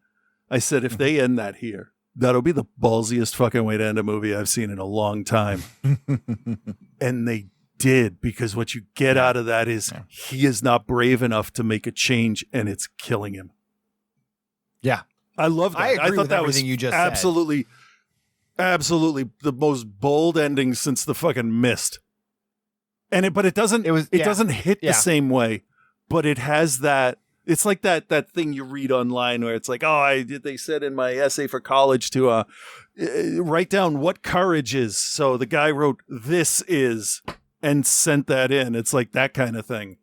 I said, if they end that here, that'll be the ballsiest fucking way to end a movie I've seen in a long time. And they did, because what you get out of that is he is not brave enough to make a change, and it's killing him. Yeah. I love that. I thought that was you just absolutely the most bold ending since the fucking Mist. And it doesn't hit the same way, but it has that. It's like that thing you read online where it's like, they said in my essay for college to write down what courage is. So the guy wrote "this is" and sent that in. It's like that kind of thing.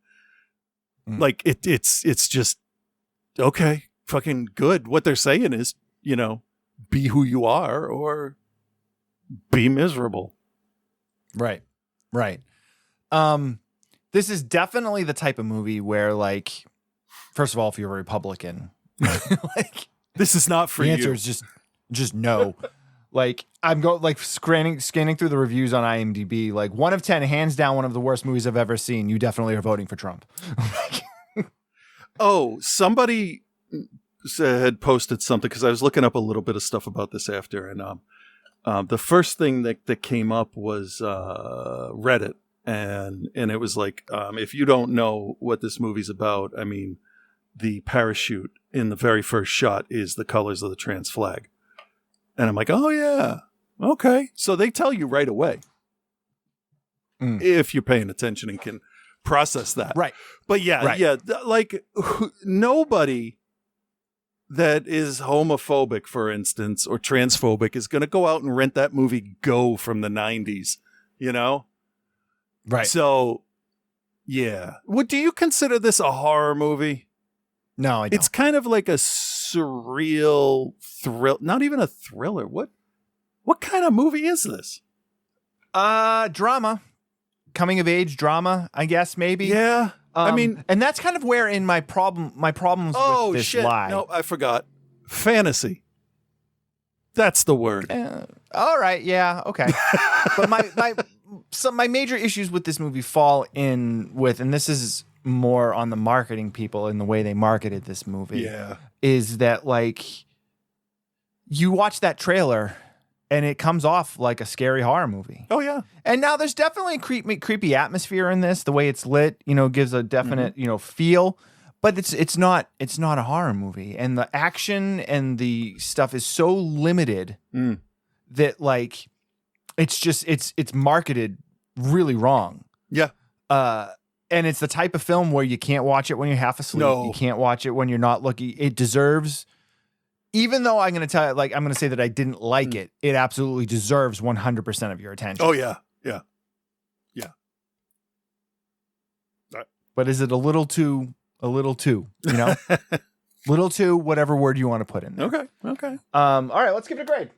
Like it's just okay, fucking good. What they're saying is, be who you are or be miserable. Right. This is definitely the type of movie where, like, first of all, if you're a Republican, like, this is not for the you. answer is just no. Like, I'm scanning through the reviews on IMDb. Like, 1 of 10, hands down, one of the worst movies I've ever seen. You definitely are voting for Trump. Somebody had posted something, because I was looking up a little bit of stuff about this after, and the first thing that came up was Reddit, and it was like, if you don't know what this movie's about, I mean, the parachute in the very first shot is the colors of the trans flag. And I'm like, oh, yeah. Okay. So they tell you right away if you're paying attention and can process that. Right. But like nobody that is homophobic, for instance, or transphobic is going to go out and rent that movie Go from the 90s, Right. So, yeah. Do you consider this a horror movie? No, I don't. It's kind of like a surreal thrill, not even a thriller. What kind of movie is this? Drama. Coming of age drama, I guess, maybe. Yeah. I mean, and that's kind of where in my problems with this lie. No, I forgot. Fantasy. That's the word. All right, yeah, okay. But my major issues with this movie fall in with, and this is more on the marketing people and the way they marketed this movie. Yeah. Is that like you watch that trailer and it comes off like a scary horror movie. Oh yeah. And now there's definitely a creepy atmosphere in this. The way it's lit, gives a definite, feel. But it's not a horror movie, and the action and the stuff is so limited that like it's marketed really wrong. Yeah. And it's the type of film where you can't watch it when you're half asleep. No. You can't watch it when you're not looking. It deserves, even though I'm going to tell you, like I'm going to say that I didn't like it. It absolutely deserves 100% of your attention. Oh yeah. Yeah. But is it a little too, little too, whatever word you want to put in there. Okay. All right, let's give it a grade.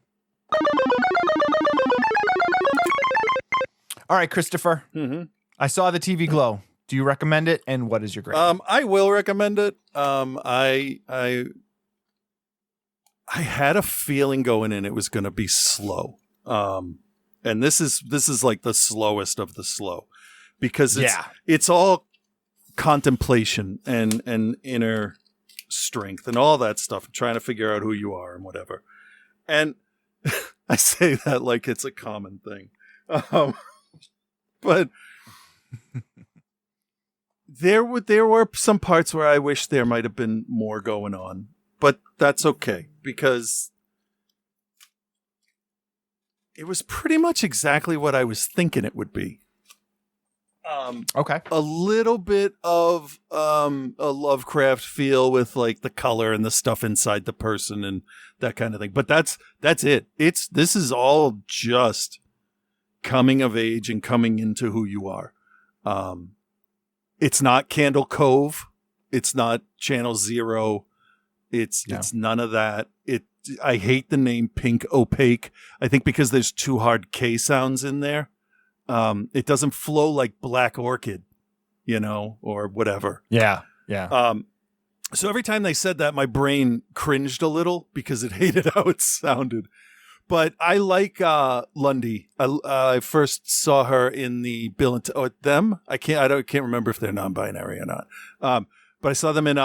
All right, Christopher. Mm-hmm. I saw the TV Glow. Do you recommend it? And what is your grade? I will recommend it. I had a feeling going in it was going to be slow. And this is like the slowest of the slow, because it's all contemplation and inner strength and all that stuff, trying to figure out who you are and whatever. And I say that like it's a common thing. But there were some parts where I wish there might have been more going on, but that's okay, because it was pretty much exactly what I was thinking it would be. Okay. A little bit of a Lovecraft feel with like the color and the stuff inside the person and that kind of thing. But that's it. This is all just coming of age and coming into who you are. It's not Candle Cove. It's not Channel Zero. It's none of that. I hate the name Pink Opaque. I think because there's two hard K sounds in there. It doesn't flow like Black Orchid, or whatever. Yeah. So every time they said that, my brain cringed a little because it hated how it sounded. But I like Lundy. I first saw her in the Bill and them. I can't remember if they're non-binary or not. But I saw them in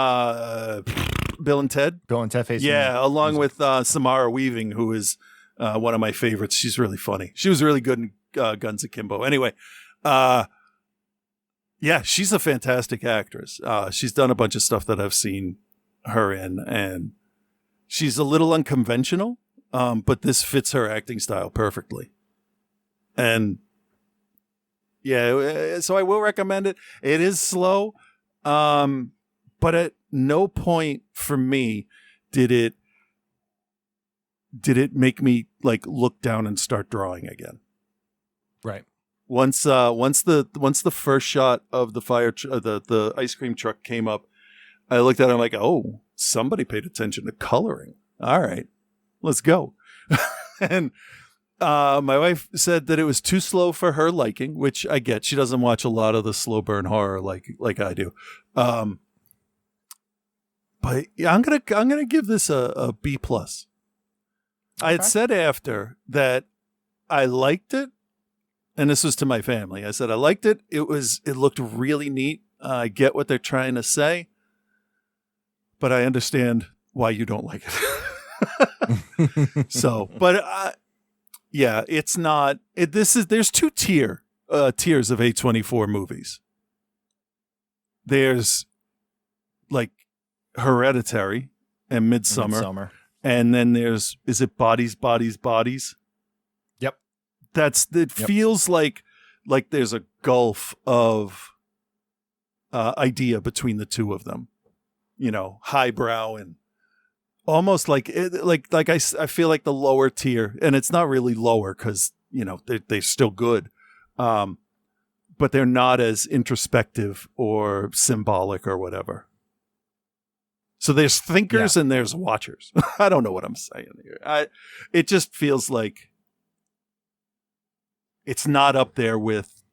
Bill and Ted. Bill and Ted Face. Yeah, along with Samara Weaving, who is one of my favorites. She's really funny. She was really good in Guns Akimbo. Anyway, she's a fantastic actress. She's done a bunch of stuff that I've seen her in, and she's a little unconventional, but this fits her acting style perfectly. And so I will recommend it. It is slow, but at no point for me did it make me like look down and start drawing again. Right. Once the first shot of the the ice cream truck came up, I looked at it, I'm like, oh, somebody paid attention to coloring. All right, let's go. And my wife said that it was too slow for her liking, which I get. She doesn't watch a lot of the slow burn horror like I do. But yeah, I'm gonna give this a B+. Okay. I had said after that I liked it, and this was to my family. I said I liked it. It looked really neat. I get what they're trying to say, but I understand why you don't like it. So, but it's not. There's two tiers of A24 movies. There's like Hereditary and Midsummer. And then is it Bodies? Yep. Feels like there's a gulf of idea between the two of them, highbrow and almost like I feel like the lower tier, and it's not really lower because they're still good, but they're not as introspective or symbolic or whatever. So there's thinkers and there's watchers. I don't know what I'm saying here. It just feels like it's not up there with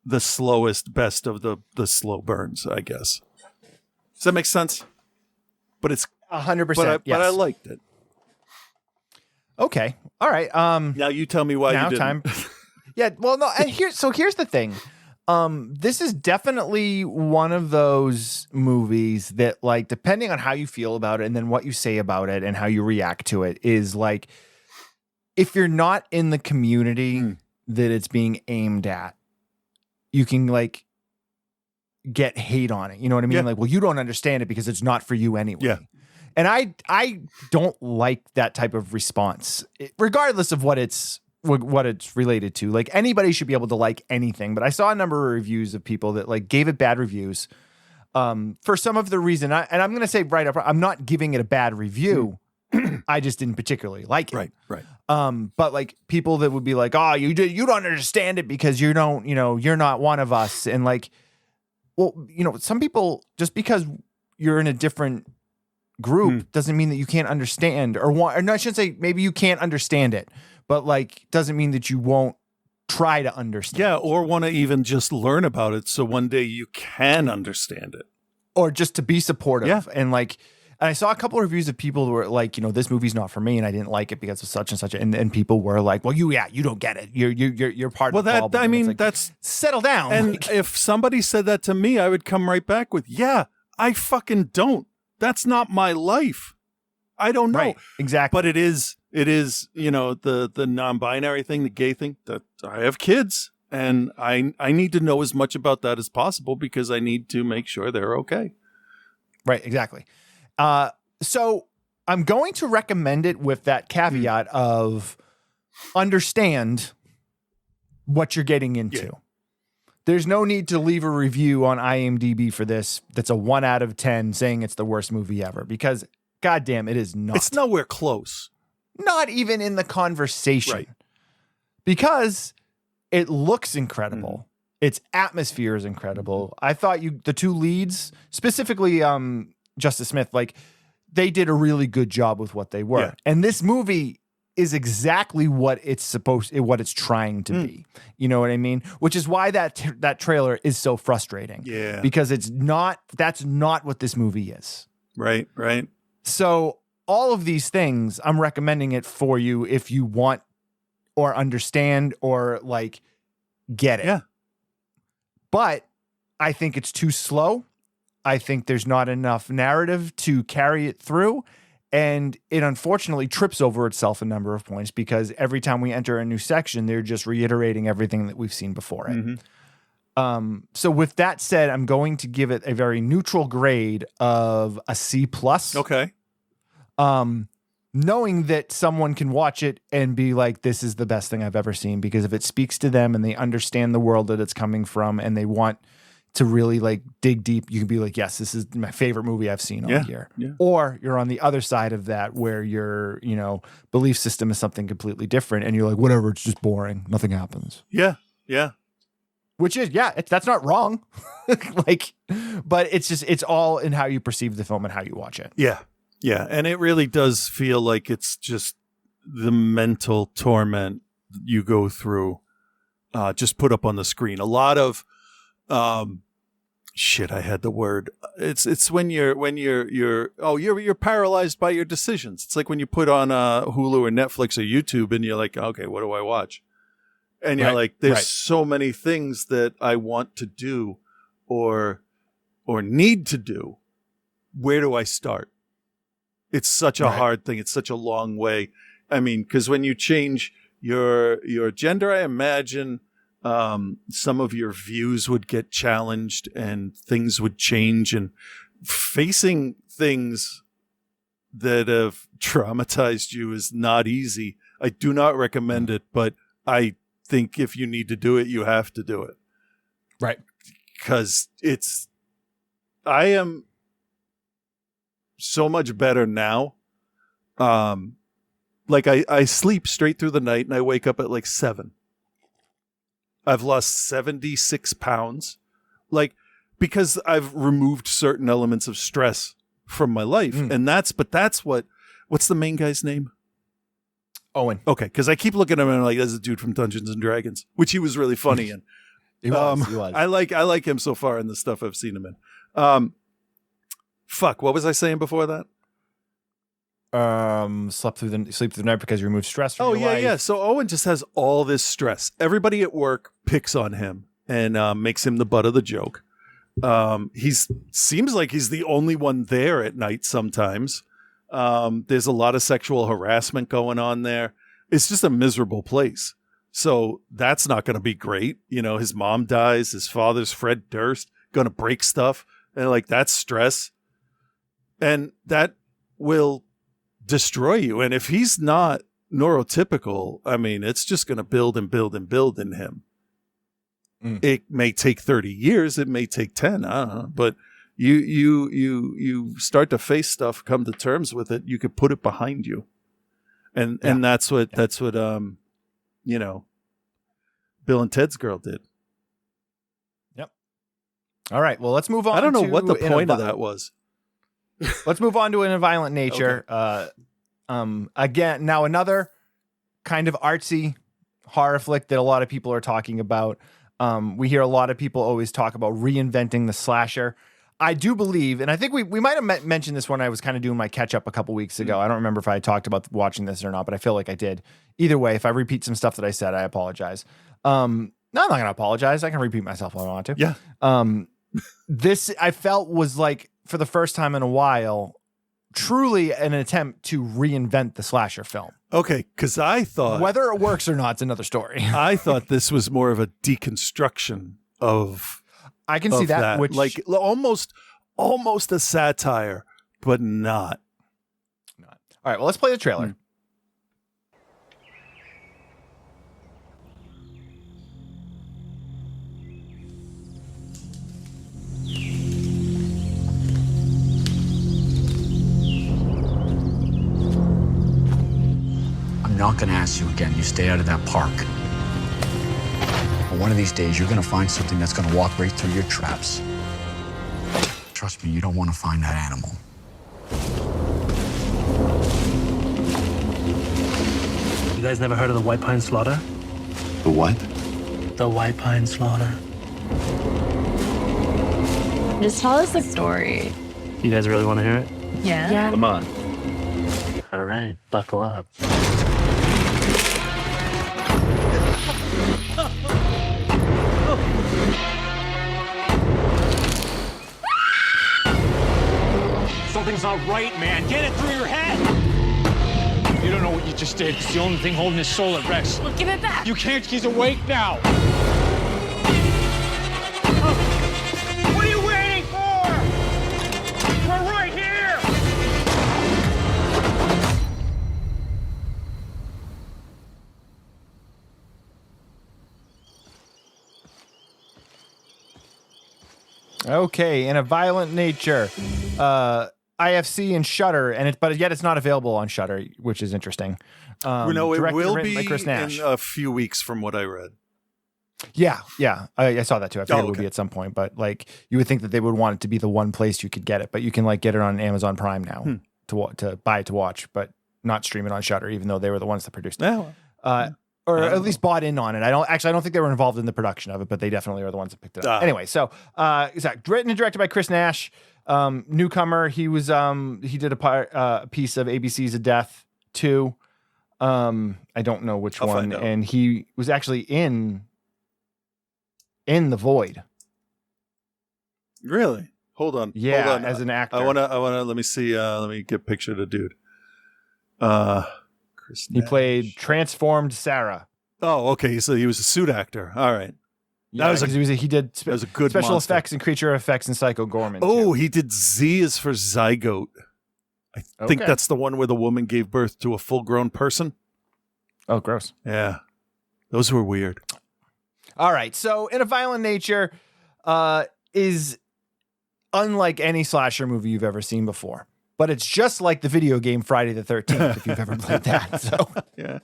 the slowest, best of the slow burns, I guess. Does that make sense? But it's 100%. But I liked it. Okay. All right. Now you tell me why now you didn't. time. Yeah. Well, no. And here's the thing. This is definitely one of those movies that, like, depending on how you feel about it and then what you say about it and how you react to it, is like, if you're not in the community that it's being aimed at, you can like get hate on it. You know what I mean? Yeah. Like, well, you don't understand it because it's not for you anyway. Yeah. And I don't like that type of response, regardless of what it's related to. Like, anybody should be able to like anything, but I saw a number of reviews of people that like gave it bad reviews for some of the reason. And I'm going to say right up, I'm not giving it a bad review. I just didn't particularly like it. Right. But like people that would be like, oh, you don't understand it because you don't, you're not one of us. And like, well, some people, just because you're in a different group doesn't mean that you can't understand or no, I shouldn't say maybe you can't understand it, but like doesn't mean that you won't try to understand. Yeah, or want to even just learn about it so one day you can understand it. Or just to be supportive. Yeah. And I saw a couple of reviews of people who were like, this movie's not for me and I didn't like it because of such and such. And people were like, well, you don't get it. You're part of the problem. Well, I mean, like, that's settle down. And if somebody said that to me, I would come right back with, yeah, I fucking don't. That's not my life. I don't know. Right, exactly. But it is, the non-binary thing, the gay thing, that I have kids and I need to know as much about that as possible because I need to make sure they're okay. Right, exactly. So I'm going to recommend it with that caveat of understand what you're getting into. Yeah. There's no need to leave a review on IMDb for this that's a 1 out of 10 saying it's the worst movie ever, because goddamn, it is not. It's nowhere close. Not even in the conversation. Right. Because it looks incredible. Its atmosphere is incredible. I thought the two leads, specifically Justice Smith, like they did a really good job with what they were. Yeah. And this movie is exactly what it's trying to be. You know what I mean? Which is why that trailer is so frustrating. Yeah. Because that's not what this movie is. Right. So all of these things, I'm recommending it for you if you want or understand or like get it. Yeah. But I think it's too slow. I think there's not enough narrative to carry it through. And it unfortunately trips over itself a number of points because every time we enter a new section, they're just reiterating everything that we've seen before it. So with that said, I'm going to give it a very neutral grade of a C+. Okay. Knowing that someone can watch it and be like, this is the best thing I've ever seen, because if it speaks to them and they understand the world that it's coming from and they want to really like dig deep, you can be like, yes, this is my favorite movie I've seen all year. Yeah. Or you're on the other side of that where your, belief system is something completely different and you're like, whatever, it's just boring. Nothing happens. Yeah. Which is, that's not wrong. But it's all in how you perceive the film and how you watch it. Yeah. Yeah. And it really does feel like it's just the mental torment you go through, just put up on the screen. A lot of, I had the word. It's when you're paralyzed by your decisions. It's like when you put on Hulu or Netflix or YouTube and you're like, okay, what do I watch? And you're like, there's so many things that I want to do or need to do. Where do I start? It's such a hard thing. It's such a long way. I mean, because when you change your gender, I imagine some of your views would get challenged and things would change, and facing things that have traumatized you is not easy. I do not recommend it, but I think if you need to do it, you have to do it. Right. Because I am so much better now. I sleep straight through the night and I wake up at like 7. I've lost 76 pounds, because I've removed certain elements of stress from my life. And that's what's the main guy's name? Owen. Okay. Cause I keep looking at him and I'm like, that's a dude from Dungeons and Dragons, which he was really funny in. He was. He was. I like him so far in the stuff I've seen him in. Fuck, what was I saying before that? Sleep through the night because you removed stress from your life. Yeah. So Owen just has all this stress. Everybody at work picks on him and makes him the butt of the joke. Seems like he's the only one there at night sometimes. There's a lot of sexual harassment going on there. It's just a miserable place. So that's not going to be great. You know, his mom dies. His father's Fred Durst, going to break stuff. And like, that's stress. And that will destroy you. And if he's not neurotypical, I mean, it's just going to build and build and build in him. It may take 30 years. It may take 10. I don't know. But you start to face stuff, come to terms with it. You could put it behind you. And that's what you know, Bill and Ted's girl did. Yep. All right. Well, let's move on. I don't know what the point of that was. Let's move on to In a Violent Nature. Okay. Again, now another kind of artsy horror flick that a lot of people are talking about. We hear a lot of people always talk about reinventing the slasher. I do believe, and I think we might have mentioned this when I was kind of doing my catch up a couple weeks ago. I don't remember if I talked about watching this or not, but I feel like I did. Either way, if I repeat some stuff that I said, I apologize. No, I'm not going to apologize. I can repeat myself if I want to. Yeah. This I felt was like, for the first time in a while, truly an attempt to reinvent the slasher film. Okay, because I thought... Whether it works or not, it's another story. I thought this was more of a deconstruction of... I can see that. Which, like, almost a satire, but not. All right, well, let's play the trailer. I'm not going to ask you again. You stay out of that park. But one of these days, you're going to find something that's going to walk right through your traps. Trust me, you don't want to find that animal. You guys never heard of the White Pine Slaughter? The what? The White Pine Slaughter. Just tell us the story. You guys really want to hear it? Yeah. Come on. All right, buckle up. Something's not right, man. Get it through your head. You don't know what you just did. It's the only thing holding his soul at rest. Well, give it back. You can't. He's awake now. What are you waiting for? We're right here. Okay, In a Violent Nature. IFC and Shudder, but yet it's not available on Shudder, which is interesting. No, it will be by Chris Nash. in a few weeks from what I read. Yeah. I saw that too. I figured it would okay. be at some point, but like you would think that they would want it to be the one place you could get it, but you can like get it on Amazon Prime now to buy it to watch, but not stream it on Shudder, even though they were the ones that produced it. Or at least bought in on it. I don't think they were involved in the production of it, but they definitely are the ones that picked it up. Anyway, so written and directed by Chris Nash. Newcomer. He was he did a piece of ABC's A Death 2. I don't know which one, and he was actually in The Void. Really? Hold on. Yeah, Hold on. as an actor. I wanna let me see. Let me get a picture of the dude. Chris He Nash. played transformed Sarah. Oh, okay. So he was a suit actor. All right. Yeah, he did that was a good special monster. effects and creature effects in Psycho Gorman. Oh, he did Z is for Zygote. I think that's the one where the woman gave birth to a full-grown person. Oh, gross. Yeah. Those were weird. All right. So In a Violent Nature is unlike any slasher movie you've ever seen before. But it's just like the video game Friday the 13th, if you've ever played that. So yeah.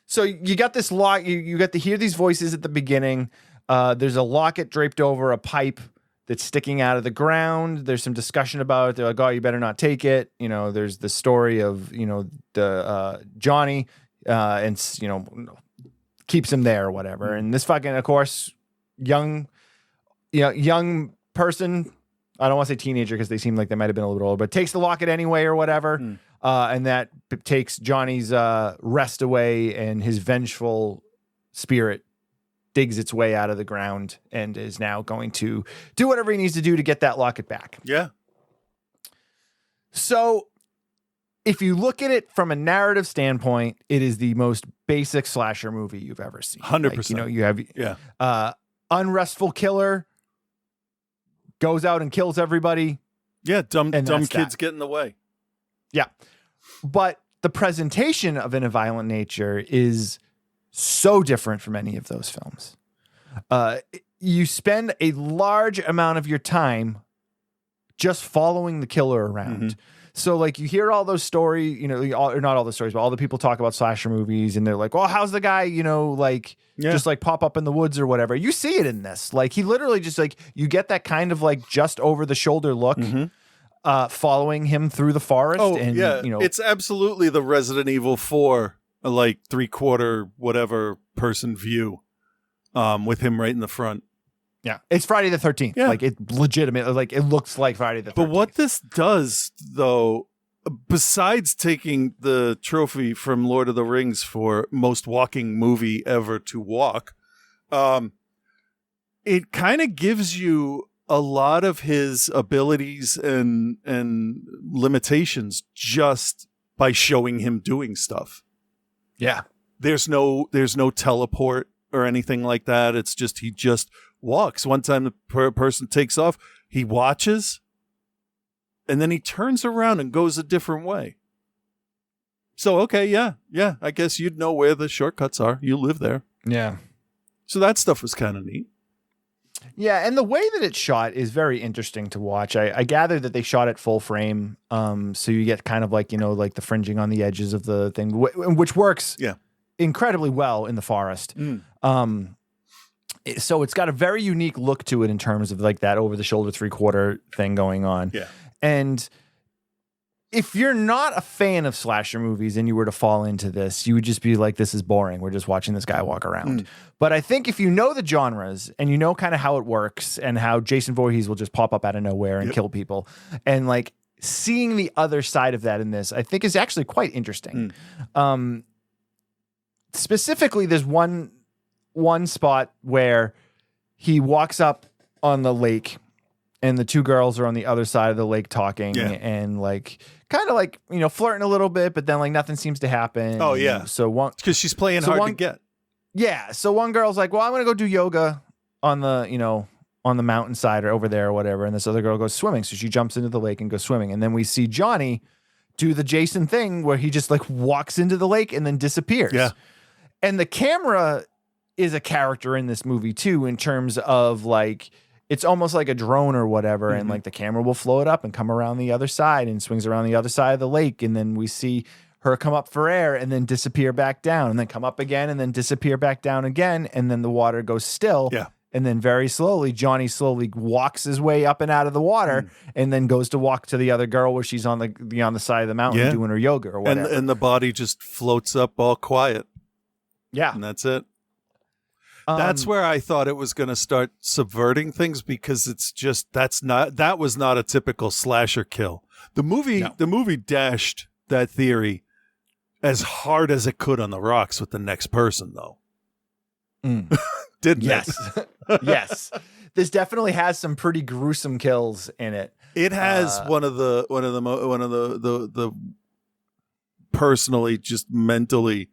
So you got this lock. You got to hear these voices at the beginning. There's a locket draped over a pipe that's sticking out of the ground. There's some discussion about it. They're like, "Oh, you better not take it." You know, there's the story of the Johnny and keeps him there or whatever. And this fucking, of course, young person, I don't want to say teenager because they seem like they might have been a little older, but takes the locket anyway or whatever. And that takes Johnny's rest away, and his vengeful spirit digs its way out of the ground and is now going to do whatever he needs to do to get that locket back. Yeah. So if you look at it from a narrative standpoint, it is the most basic slasher movie you've ever seen. 100%. You have unrestful killer goes out and kills everybody. Yeah, dumb kids that. get in the way. Yeah. But the presentation of In a Violent Nature is so different from any of those films. You spend a large amount of your time just following the killer around. So like you hear all those stories, or not all the stories, but all the people talk about slasher movies and they're like, well, how's the guy, just like pop up in the woods or whatever. You see it in this. Like he literally just like, you get that kind of like just over the shoulder look following him through the forest. Oh, and, yeah. It's absolutely the Resident Evil 4, like 3/4 whatever person view with him right in the front. Yeah. It's Friday the 13th. Yeah. Like it legitimately, like it looks like Friday the 13th. But what this does, though, besides taking the trophy from Lord of the Rings for most walking movie ever to walk, it kind of gives you a lot of his abilities and limitations just by showing him doing stuff. Yeah. There's no teleport or anything like that. It's just he just walks. One time the person takes off, he watches, and then he turns around and goes a different way. So, okay, yeah, I guess you'd know where the shortcuts are. You live there. Yeah. So that stuff was kind of neat. Yeah, and the way that it's shot is very interesting to watch. I gather that they shot it full frame, so you get kind of like, like the fringing on the edges of the thing, which works incredibly well in the forest. So it's got a very unique look to it in terms of like that over the shoulder 3/4 thing going on. Yeah. And if you're not a fan of slasher movies and you were to fall into this, you would just be like, this is boring. We're just watching this guy walk around. But I think if you know the genres and you know kind of how it works and how Jason Voorhees will just pop up out of nowhere and kill people, and like seeing the other side of that in this, I think is actually quite interesting. Specifically, there's one spot where he walks up on the lake and the two girls are on the other side of the lake talking and like kind of like, flirting a little bit, but then like nothing seems to happen. Oh yeah. So one, because she's playing hard to get. Yeah. So one girl's like, well, I'm going to go do yoga on the, on the mountainside or over there or whatever. And this other girl goes swimming. So she jumps into the lake and goes swimming. And then we see Johnny do the Jason thing where he just like walks into the lake and then disappears. Yeah. And the camera is a character in this movie too, in terms of like, it's almost like a drone or whatever. And like the camera will float up and come around the other side and swings around the other side of the lake. And then we see her come up for air and then disappear back down and then come up again and then disappear back down again. And then the water goes still. Yeah. And then very slowly, Johnny slowly walks his way up and out of the water and then goes to walk to the other girl where she's on the side of the mountain doing her yoga or whatever. And the body just floats up all quiet. Yeah. And that's it. That's where I thought it was going to start subverting things, because it's just that was not a typical slasher kill. The movie dashed that theory as hard as it could on the rocks with the next person, though. Didn't it? Yes. This definitely has some pretty gruesome kills in it. It has one of the personally just mentally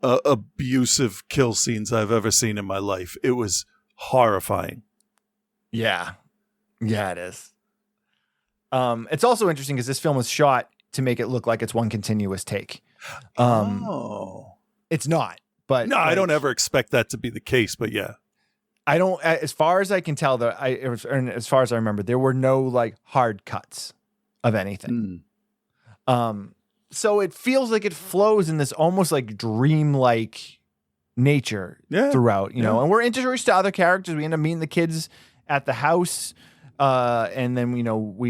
abusive kill scenes I've ever seen in my life. It was horrifying. Yeah. Yeah, it is. It's also interesting because this film was shot to make it look like it's one continuous take. It's not. But no, I don't ever expect that to be the case. But yeah, I don't. As far as I can tell, and as far as I remember, there were no like hard cuts of anything. So it feels like it flows in this almost like dream-like nature throughout, and we're introduced to other characters. We end up meeting the kids at the house. And then, we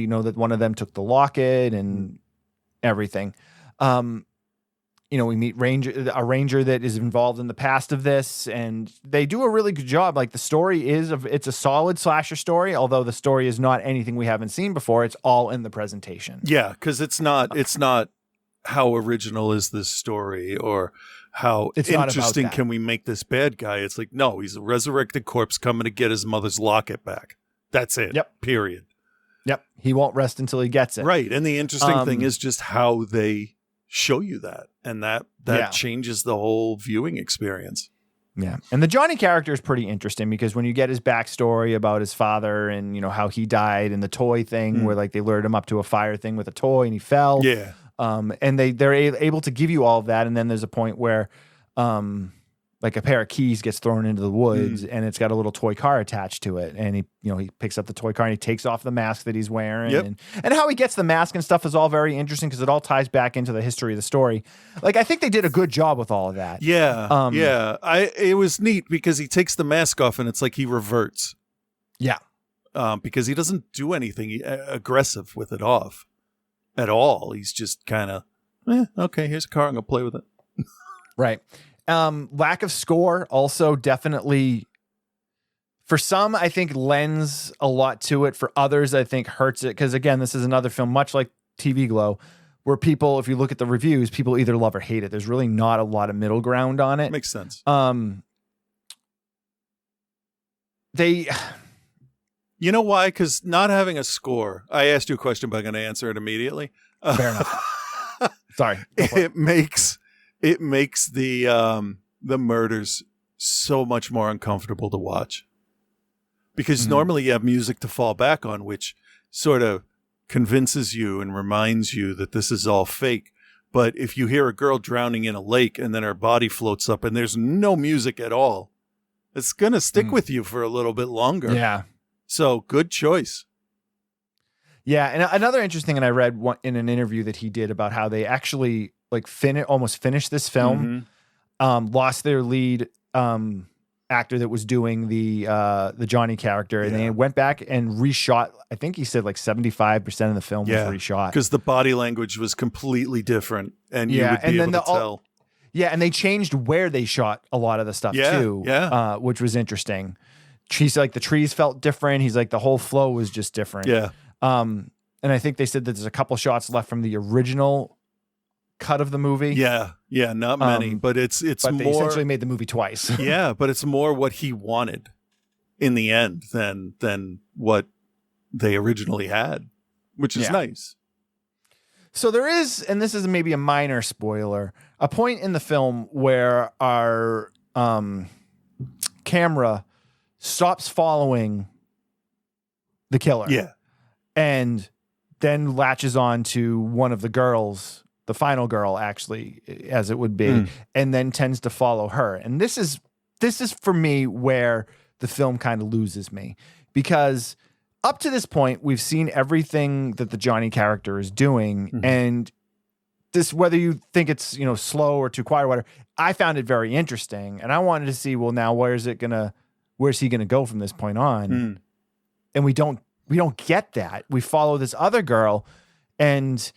know that one of them took the locket and everything. we meet a ranger that is involved in the past of this, and they do a really good job. Like the story it's a solid slasher story, although the story is not anything we haven't seen before. It's all in the presentation. Yeah, because it's not how original is this story or how It's not about interesting that. can we make this bad guy. It's like, no, he's a resurrected corpse coming to get his mother's locket back. That's it. Yep. Period. Yep. He won't rest until he gets it. Right. And the interesting thing is just how they show you that. And that changes the whole viewing experience. Yeah. And the Johnny character is pretty interesting because when you get his backstory about his father and, how he died and the toy thing where like they lured him up to a fire thing with a toy and he fell. Yeah. And they're able to give you all of that. And then there's a point where, like a pair of keys gets thrown into the woods and it's got a little toy car attached to it. And he picks up the toy car and he takes off the mask that he's wearing. Yep. And how he gets the mask and stuff is all very interesting because it all ties back into the history of the story. Like, I think they did a good job with all of that. Yeah. It was neat because he takes the mask off and it's like he reverts. Yeah. Because he doesn't do anything aggressive with it off at all. He's just kind of, okay, here's a car. I'm going to play with it. Right. Lack of score also definitely, for some, I think lends a lot to it. For others, I think hurts it. Because again, this is another film, much like TV Glow, where people, if you look at the reviews, people either love or hate it. There's really not a lot of middle ground on it. Makes sense. You know why? Because not having a score, I asked you a question, but I'm going to answer it immediately. Fair enough. Sorry. It makes the murders so much more uncomfortable to watch. Because normally you have music to fall back on, which sort of convinces you and reminds you that this is all fake. But if you hear a girl drowning in a lake and then her body floats up and there's no music at all, it's going to stick with you for a little bit longer. Yeah. So good choice. Yeah. And another interesting thing, and I read in an interview that he did about how they actually like almost finished this film, lost their lead actor that was doing the Johnny character, and they went back and reshot. I think he said like 75% of the film was reshot because the body language was completely different, and you would be able to tell. Yeah, and they changed where they shot a lot of the stuff too, which was interesting. She's like the trees felt different. He's like the whole flow was just different. Yeah. And I think they said that there's a couple shots left from the original cut of the movie. Yeah, not many, but it's but more. They essentially made the movie twice. Yeah, but it's more what he wanted in the end than what they originally had, which is nice. So there is, and this is maybe a minor spoiler, a point in the film where our camera stops following the killer. Yeah. And then latches on to one of the girls, the final girl, actually, as it would be, and then tends to follow her. And this is for me where the film kind of loses me, because up to this point, we've seen everything that the Johnny character is doing, and this, whether you think it's slow or too quiet or whatever, I found it very interesting, and I wanted to see, well, now where's he gonna go from this point on? And we don't get that. We follow this other girl, and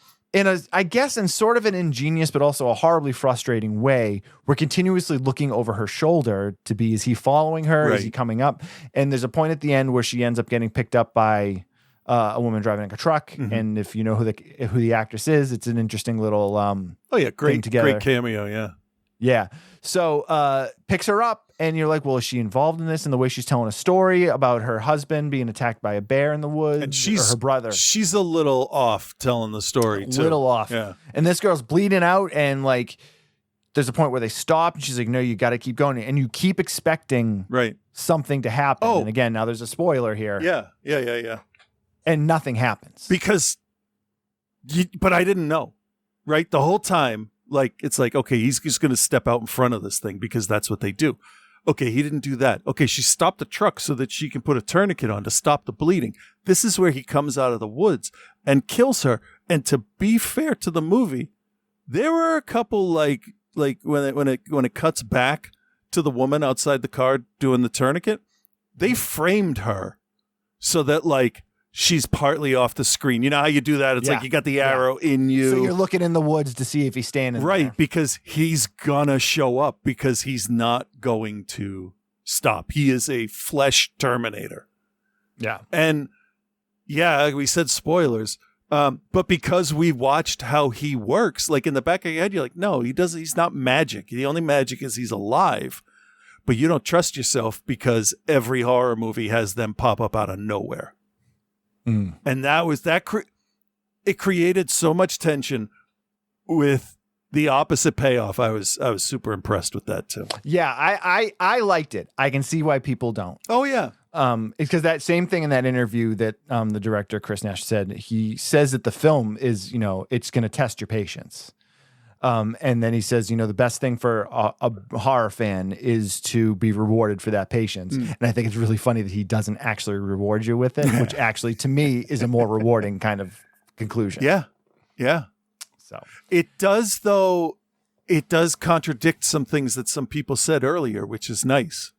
I guess in sort of an ingenious but also a horribly frustrating way, we're continuously looking over her shoulder to be, is he following her? Right. Is he coming up? And there's a point at the end where she ends up getting picked up by a woman driving a truck. And if you know who the actress is, it's an interesting little great together. Great cameo, yeah. So picks her up, and you're like, well, is she involved in this? And the way she's telling a story about her husband being attacked by a bear in the woods, and or her brother. She's a little off telling the story too. Little off. Yeah. And this girl's bleeding out, and like there's a point where they stop, and she's like, no, you got to keep going. And you keep expecting something to happen. Oh. And again, now there's a spoiler here. Yeah. And nothing happens. But I didn't know, right? The whole time, like, it's like, okay, he's just going to step out in front of this thing because that's what they do. Okay, he didn't do that. Okay, she stopped the truck so that she can put a tourniquet on to stop the bleeding. This is where he comes out of the woods and kills her. And to be fair to the movie, there were a couple like when it cuts back to the woman outside the car doing the tourniquet, they framed her so that like she's partly off the screen. You know how you do that? It's like you got the arrow in you. So you're looking in the woods to see if he's standing there. Because he's gonna show up because he's not going to stop. He is a flesh Terminator. Yeah. And yeah, we said spoilers. But because we watched how he works, like in the back of your head, you're like, no, he's not magic. The only magic is he's alive. But you don't trust yourself because every horror movie has them pop up out of nowhere. And it created so much tension with the opposite payoff. I was super impressed with that too. Yeah, I liked it. I can see why people don't. Oh yeah. It's because that same thing in that interview that the director Chris Nash said. He says that the film is, it's going to test your patience. And then he says, the best thing for a horror fan is to be rewarded for that patience. And I think it's really funny that he doesn't actually reward you with it, which actually to me is a more rewarding kind of conclusion. Yeah. Yeah. So it does contradict some things that some people said earlier, which is nice.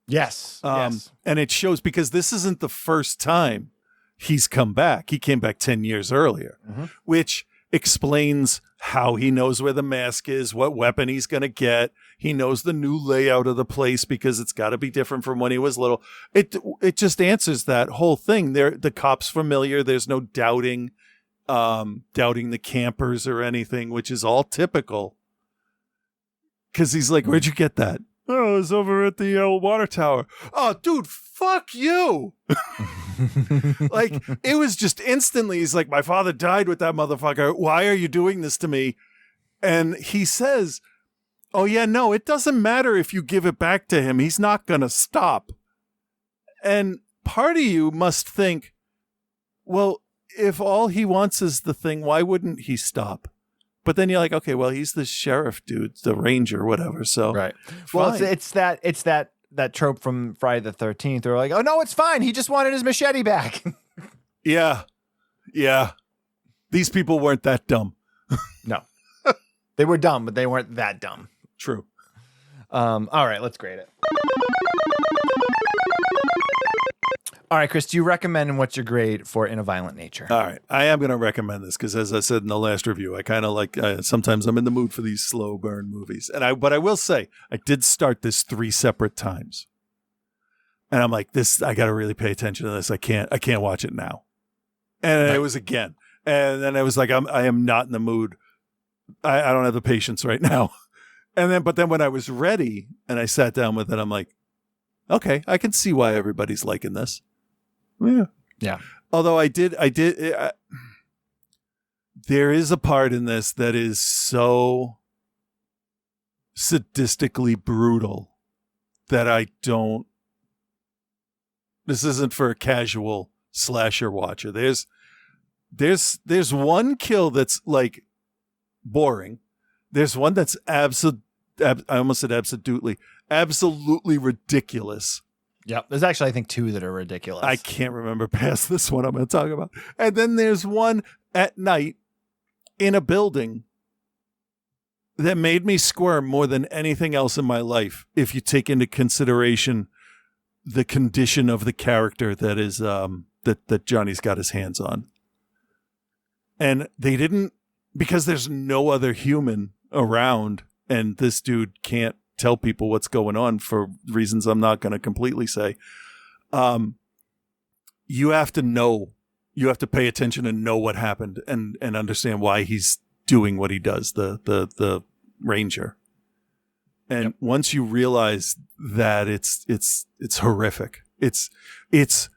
Yes. Yes. And it shows because this isn't the first time he's come back. He came back 10 years earlier, which explains how he knows where the mask is, what weapon he's going to get. He knows the new layout of the place because it's got to be different from when he was little. It just answers that whole thing. The cop's familiar. There's no doubting the campers or anything, which is all typical. Because he's like, where'd you get that? Oh, it was over at the water tower. Oh, dude, fuck you. Like, it was just instantly, he's like, my father died with that motherfucker. Why are you doing this to me? And he says, oh, yeah, no, it doesn't matter if you give it back to him. He's not going to stop. And part of you must think, well, if all he wants is the thing, why wouldn't he stop? But then you're like, okay, well, he's the sheriff dude, the ranger, whatever. So right. Well, it's that trope from Friday the 13th. They're like, oh no, it's fine. He just wanted his machete back. Yeah. Yeah. These people weren't that dumb. No. They were dumb, but they weren't that dumb. True. All right, let's grade it. All right, Chris, do you recommend and what's your grade for In a Violent Nature? All right. I am going to recommend this because, as I said in the last review, I kind of like, sometimes I'm in the mood for these slow burn movies. But I will say, I did start this 3 separate times. And I'm like, I got to really pay attention to this. I can't watch it now. And it was again. And then I was like, I am not in the mood. I don't have the patience right now. But then when I was ready and I sat down with it, I'm like, okay, I can see why everybody's liking this. Yeah. Yeah. Although there is a part in this that is so sadistically brutal that this isn't for a casual slasher watcher. There's one kill that's like boring. There's one that's I almost said absolutely ridiculous. Yep. There's actually, I think, 2 that are ridiculous. I can't remember past this one I'm going to talk about. And then there's one at night in a building that made me squirm more than anything else in my life. If you take into consideration the condition of the character that is, that Johnny's got his hands on. And they didn't, because there's no other human around and this dude can't tell people what's going on for reasons I'm not going to completely say. You have to pay attention and know what happened and understand why he's doing what he does, the ranger. And once you realize that it's horrific, it's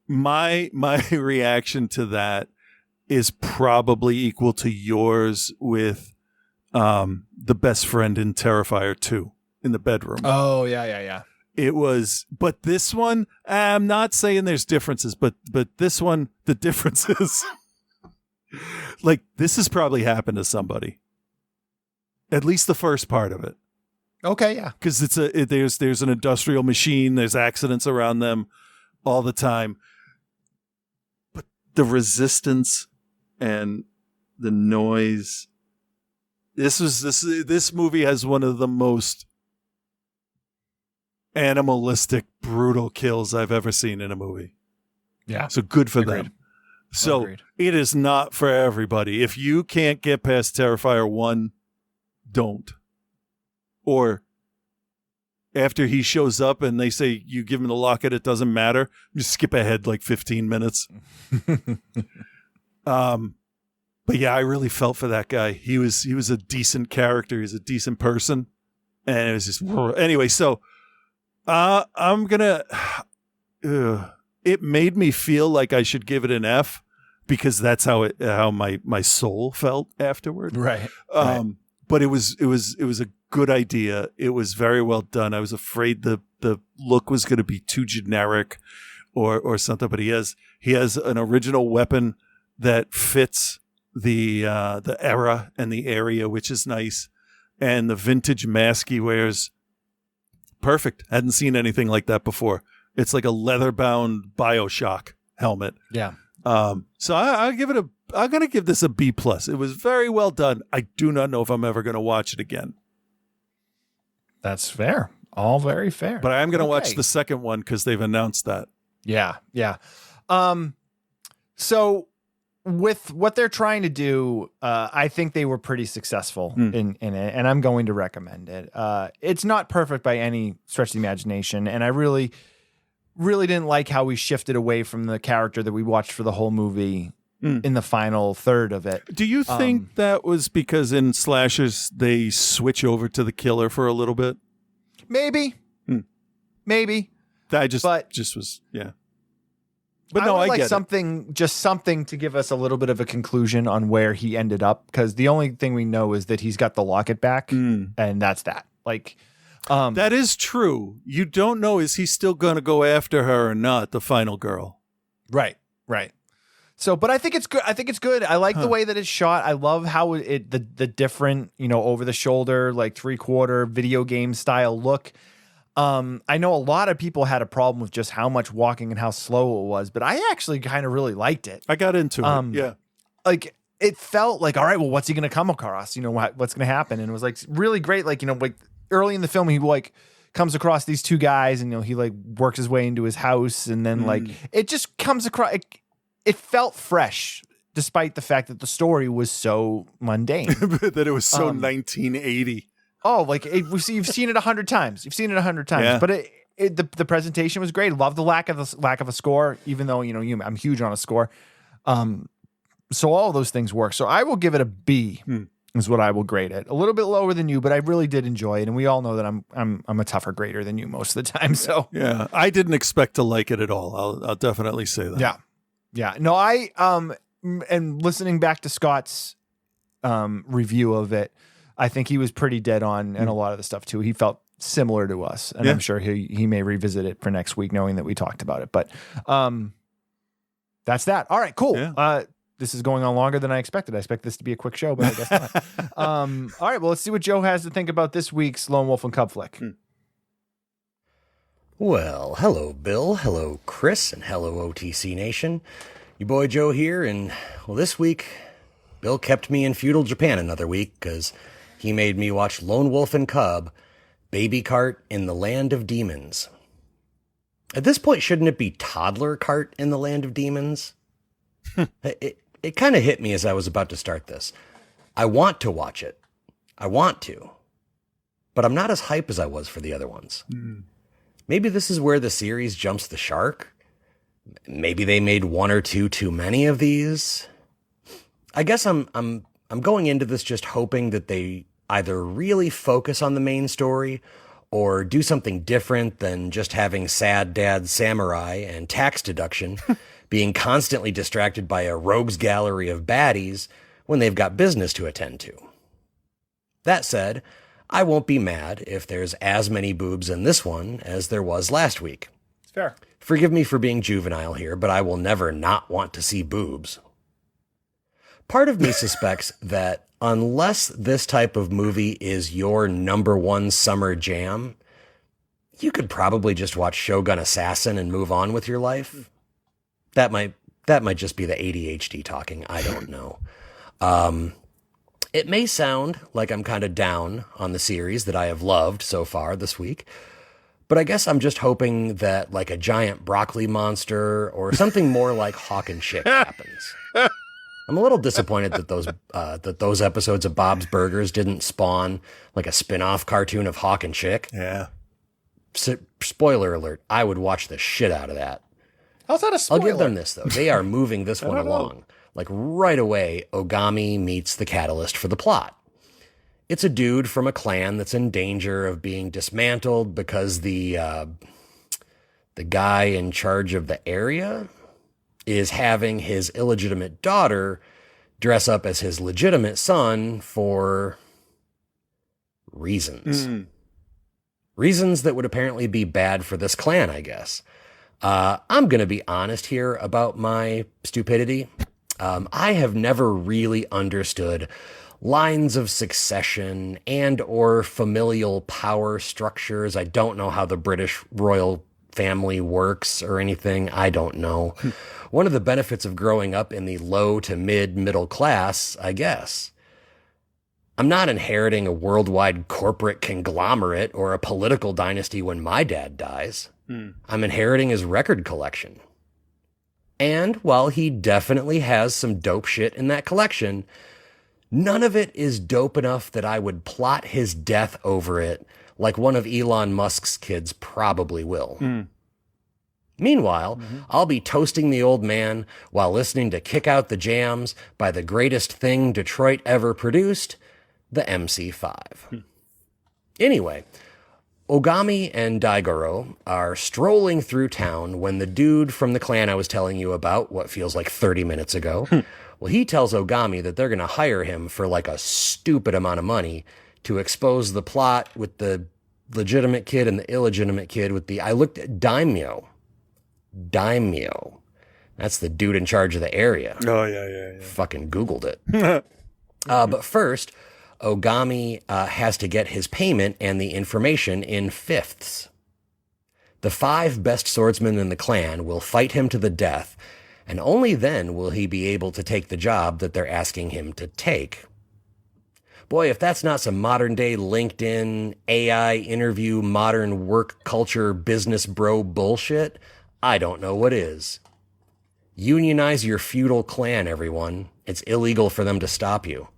my reaction to that is probably equal to yours with the best friend in Terrifier 2 in the bedroom. Oh, yeah. It was, but this one, I'm not saying there's differences, but this one, the difference is like, this has probably happened to somebody. At least the first part of it. Okay, yeah. Because there's an industrial machine, there's accidents around them all the time. But the resistance and the noise. This movie has one of the most animalistic, brutal kills I've ever seen in a movie. Yeah. So good for Agreed. them. So Agreed. it is not for everybody. If you can't get past Terrifier 1, don't. Or after he shows up and they say you give him the locket, it doesn't matter. Just skip ahead like 15 minutes. But yeah, I really felt for that guy. He was a decent character. He's a decent person. And it was just, anyway, so I'm gonna, it made me feel like I should give it an F because that's how my soul felt afterward. Right. But it was a good idea. It was very well done. I was afraid the look was going to be too generic or something, but he has an original weapon that fits the era and the area, which is nice. And the vintage mask he wears, perfect. Hadn't seen anything like that before. It's like a leather-bound BioShock helmet. Yeah. So I'm going to give this a B+. It was very well done. I do not know if I'm ever going to watch it again. That's fair. All very fair. But I am going to watch the second one because they've announced that. Yeah. Yeah. So with what they're trying to do, I think they were pretty successful in it, and I'm going to recommend it. It's not perfect by any stretch of the imagination, and I really didn't like how we shifted away from the character that we watched for the whole movie in the final third of it. Do you think that was because in slashers they switch over to the killer for a little bit? Maybe. I just was, yeah. But no, I like get something to give us a little bit of a conclusion on where he ended up, because the only thing we know is that he's got the locket back, and that's that. Like, that is true. You don't know, is he still going to go after her or not, the final girl? Right. So, but I think it's good. I like the way that it's shot. I love how the different, over the shoulder, like 3/4 video game style look. I know a lot of people had a problem with just how much walking and how slow it was, but I actually kind of really liked it. I got into it. Yeah. Like it felt like, all right, well, what's he going to come across? What's going to happen? And it was like really great. Like, like early in the film, he like comes across these two guys and, he like works his way into his house. And then like, it just comes across, it felt fresh, despite the fact that the story was so mundane. That it was so 1980. Oh, like you've seen it 100 times. You've seen it 100 times. Yeah. But the presentation was great. Love the lack of a score, even though I'm huge on a score. So all of those things work. So I will give it a B. Is what I will grade it. A little bit lower than you, but I really did enjoy it, and we all know that I'm a tougher grader than you most of the time. So yeah, I didn't expect to like it at all. I'll definitely say that. Yeah. No, I and listening back to Scott's review of it, I think he was pretty dead on and a lot of the stuff too. He felt similar to us, and I'm sure he may revisit it for next week, knowing that we talked about it. But that's that. All right, cool. Yeah. This is going on longer than I expected. I expect this to be a quick show, but I guess not. All right, well, let's see what Joe has to think about this week's Lone Wolf and Cub flick. Well, hello, Bill. Hello, Chris, and hello, OTC Nation. Your boy Joe here, and well, this week, Bill kept me in feudal Japan another week because he made me watch Lone Wolf and Cub, Baby Cart in the Land of Demons. At this point, shouldn't it be Toddler Cart in the Land of Demons? It kind of hit me as I was about to start this. I want to watch it. I want to. But I'm not as hype as I was for the other ones. Maybe this is where the series jumps the shark. Maybe they made one or two too many of these. I guess I'm going into this just hoping that they either really focus on the main story or do something different than just having sad dad samurai and tax deduction being constantly distracted by a rogues gallery of baddies when they've got business to attend to. That said, I won't be mad if there's as many boobs in this one as there was last week. It's fair. Forgive me for being juvenile here, but I will never not want to see boobs. Part of me suspects that unless this type of movie is your number one summer jam, you could probably just watch Shogun Assassin and move on with your life. That might just be the ADHD talking. I don't know. It may sound like I'm kind of down on the series that I have loved so far this week, But I guess I'm just hoping that like a giant broccoli monster or something more like Hawk and Chick happens. I'm a little disappointed that those episodes of Bob's Burgers didn't spawn like a spin-off cartoon of Hawk and Chick. Yeah. Spoiler alert, I would watch the shit out of that. How's that a spoiler? I'll give them this, though. They are moving this one along. Like right away, Ogami meets the catalyst for the plot. It's a dude from a clan that's in danger of being dismantled because the guy in charge of the area is having his illegitimate daughter dress up as his legitimate son for reasons. Reasons that would apparently be bad for this clan, I guess. I'm going to be honest here about my stupidity. I have never really understood lines of succession and or familial power structures. I don't know how the British royal family works or anything. I don't know. One of the benefits of growing up in the low to middle class, I guess. I'm not inheriting a worldwide corporate conglomerate or a political dynasty when my dad dies. I'm inheriting his record collection. And while he definitely has some dope shit in that collection, none of it is dope enough that I would plot his death over it like one of Elon Musk's kids probably will. Meanwhile, I'll be toasting the old man while listening to Kick Out the Jams by the greatest thing Detroit ever produced, the MC5. Anyway, Ogami and Daigoro are strolling through town when the dude from the clan I was telling you about, what feels like 30 minutes ago, well, he tells Ogami that they're going to hire him for like a stupid amount of money to expose the plot with the legitimate kid and the illegitimate kid with I looked at Daimyo. That's the dude in charge of the area. Oh, yeah. Fucking Googled it. But first, Ogami has to get his payment and the information in fifths. The 5 best swordsmen in the clan will fight him to the death, and only then will he be able to take the job that they're asking him to take. Boy, if that's not some modern-day LinkedIn, AI interview, modern work culture, business bro bullshit, I don't know what is. Unionize your feudal clan, everyone. It's illegal for them to stop you.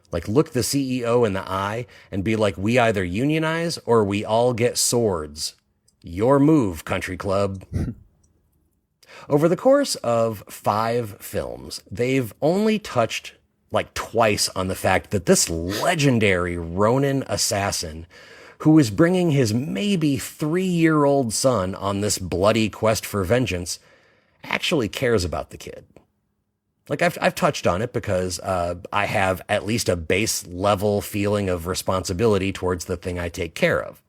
Like, look the CEO in the eye and be like, we either unionize or we all get swords. Your move, country club. Over the course of 5 films, they've only touched like twice on the fact that this legendary Ronin assassin, who is bringing his maybe 3-year-old son on this bloody quest for vengeance, actually cares about the kid. Like, I've touched on it because I have at least a base level feeling of responsibility towards the thing I take care of.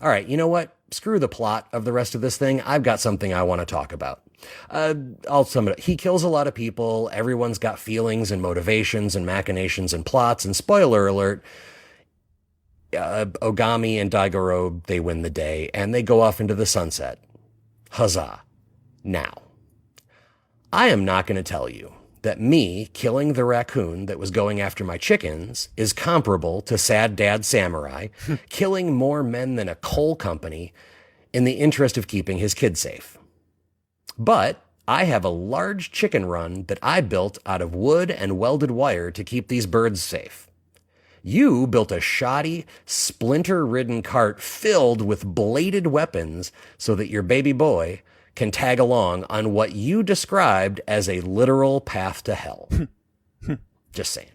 All right, you know what? Screw the plot of the rest of this thing. I've got something I want to talk about. I'll sum it up. He kills a lot of people. Everyone's got feelings and motivations and machinations and plots. And spoiler alert, Ogami and Daigoro, they win the day and they go off into the sunset. Huzzah. Now, I am not going to tell you that me killing the raccoon that was going after my chickens is comparable to Sad Dad Samurai killing more men than a coal company in the interest of keeping his kids safe. But I have a large chicken run that I built out of wood and welded wire to keep these birds safe. You built a shoddy, splinter-ridden cart filled with bladed weapons so that your baby boy can tag along on what you described as a literal path to hell. Just saying.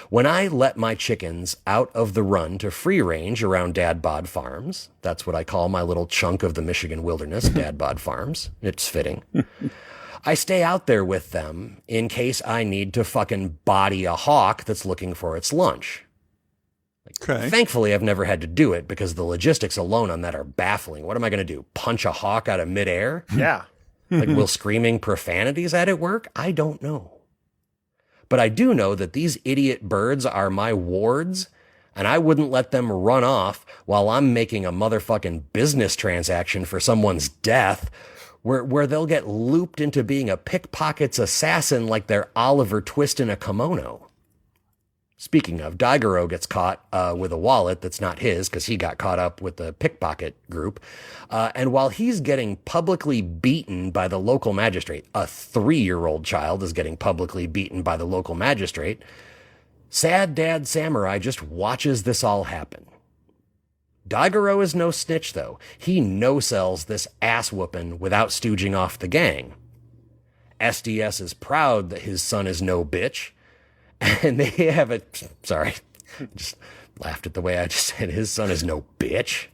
When I let my chickens out of the run to free range around Dad Bod Farms, that's what I call my little chunk of the Michigan wilderness, Dad Bod Farms. It's fitting. I stay out there with them in case I need to fucking body a hawk that's looking for its lunch. Okay. Thankfully, I've never had to do it because the logistics alone on that are baffling. What am I going to do? Punch a hawk out of midair? Yeah. Like, will screaming profanities at it work? I don't know. But I do know that these idiot birds are my wards, and I wouldn't let them run off while I'm making a motherfucking business transaction for someone's death where they'll get looped into being a pickpockets assassin like they're Oliver Twist in a kimono. Speaking of, Daigoro gets caught with a wallet that's not his because he got caught up with the pickpocket group. And while he's getting publicly beaten by the local magistrate, a 3-year-old child is getting publicly beaten by the local magistrate, Sad Dad Samurai just watches this all happen. Daigoro is no snitch, though. He no-sells this ass-whooping without stooging off the gang. SDS is proud that his son is no bitch. And they have a... Sorry, just laughed at the way I just said his son is no bitch.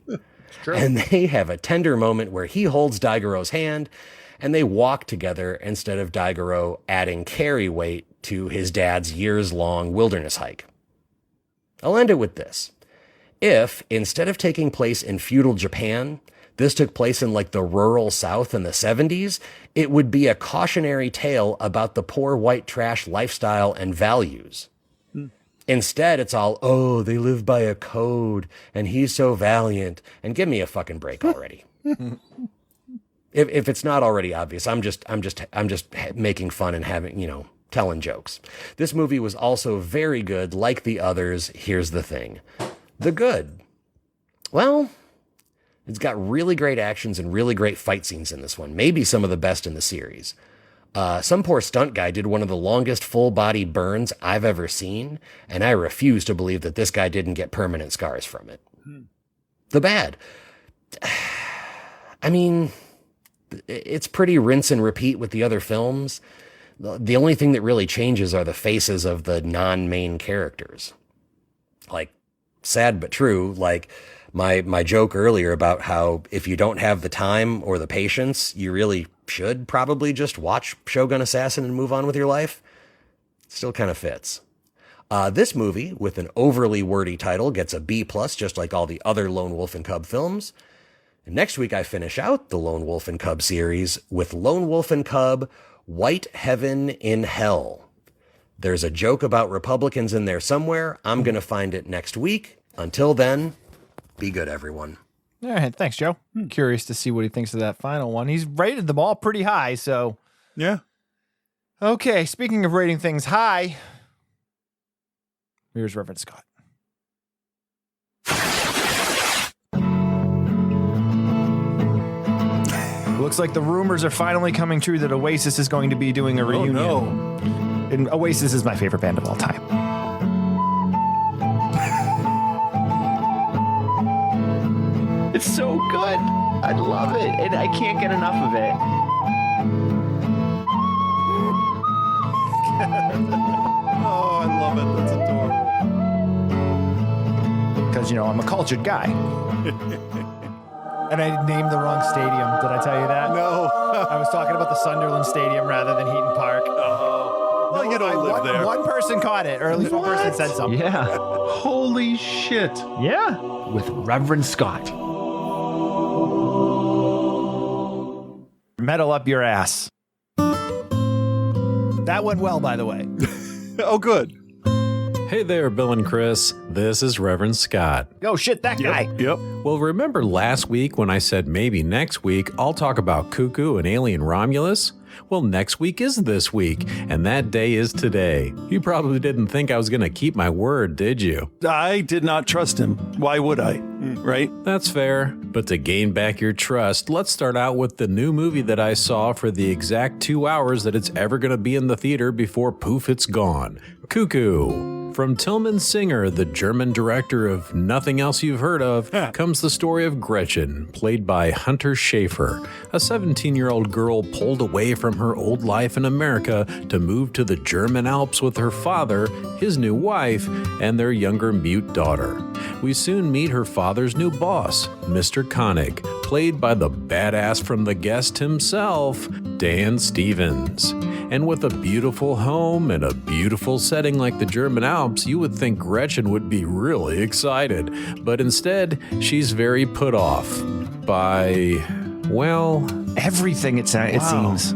True. And they have a tender moment where he holds Daigoro's hand and they walk together instead of Daigoro adding carry weight to his dad's years-long wilderness hike. I'll end it with this. If, instead of taking place in feudal Japan, this took place in like the rural South in the 70s, it would be a cautionary tale about the poor white trash lifestyle and values. Instead, it's all, oh, they live by a code and he's so valiant. And give me a fucking break already. If it's not already obvious, I'm just making fun and having, telling jokes. This movie was also very good, like the others. Here's the thing. The good. Well, it's got really great actions and really great fight scenes in this one. Maybe some of the best in the series. Some poor stunt guy did one of the longest full-body burns I've ever seen, and I refuse to believe that this guy didn't get permanent scars from it. The bad. I mean, it's pretty rinse and repeat with the other films. The only thing that really changes are the faces of the non-main characters. Like, sad but true, like my joke earlier about how if you don't have the time or the patience, you really should probably just watch Shogun Assassin and move on with your life. Still kind of fits. This movie, with an overly wordy title, gets a B+, just like all the other Lone Wolf and Cub films. And next week, I finish out the Lone Wolf and Cub series with Lone Wolf and Cub, White Heaven in Hell. There's a joke about Republicans in there somewhere. I'm going to find it next week. Until then, be good, everyone. All right, thanks, Joe. I'm curious to see what he thinks of that final one. He's rated them all pretty high, so... Yeah. Okay, speaking of rating things high, here's Reverend Scott. Looks like the rumors are finally coming true that Oasis is going to be doing a reunion. Oh, no. And Oasis is my favorite band of all time. It's so good. I love it, and I can't get enough of it. Oh, I love it. That's adorable. Because, I'm a cultured guy. And I named the wrong stadium. Did I tell you that? No. I was talking about the Sunderland Stadium rather than Heaton Park. Oh. Well, you don't live there. One person caught it, or at least one person said something. Yeah. Holy shit. Yeah. With Reverend Scott. Metal up your ass. That went well, by the way. Oh, good. Hey there, Bill and Chris. This is Reverend Scott. Oh, shit, that guy. Yep. Well, remember last week when I said maybe next week I'll talk about Cuckoo and Alien Romulus? Well, next week is this week, and that day is today. You probably didn't think I was going to keep my word, did you? I did not trust him. Why would I? Right? That's fair. But to gain back your trust, let's start out with the new movie that I saw for the exact 2 hours that it's ever going to be in the theater before poof, it's gone. Cuckoo. From Tillman Singer, the German director of Nothing Else You've Heard Of, comes the story of Gretchen, played by Hunter Schafer, a 17-year-old girl pulled away from her old life in America to move to the German Alps with her father, his new wife, and their younger mute daughter. We soon meet her father's new boss, Mr. Koenig, played by the badass from The Guest himself, Dan Stevens. And with a beautiful home and a beautiful setting like the German Alps, you would think Gretchen would be really excited. But instead, she's very put off by, well... everything, it seems.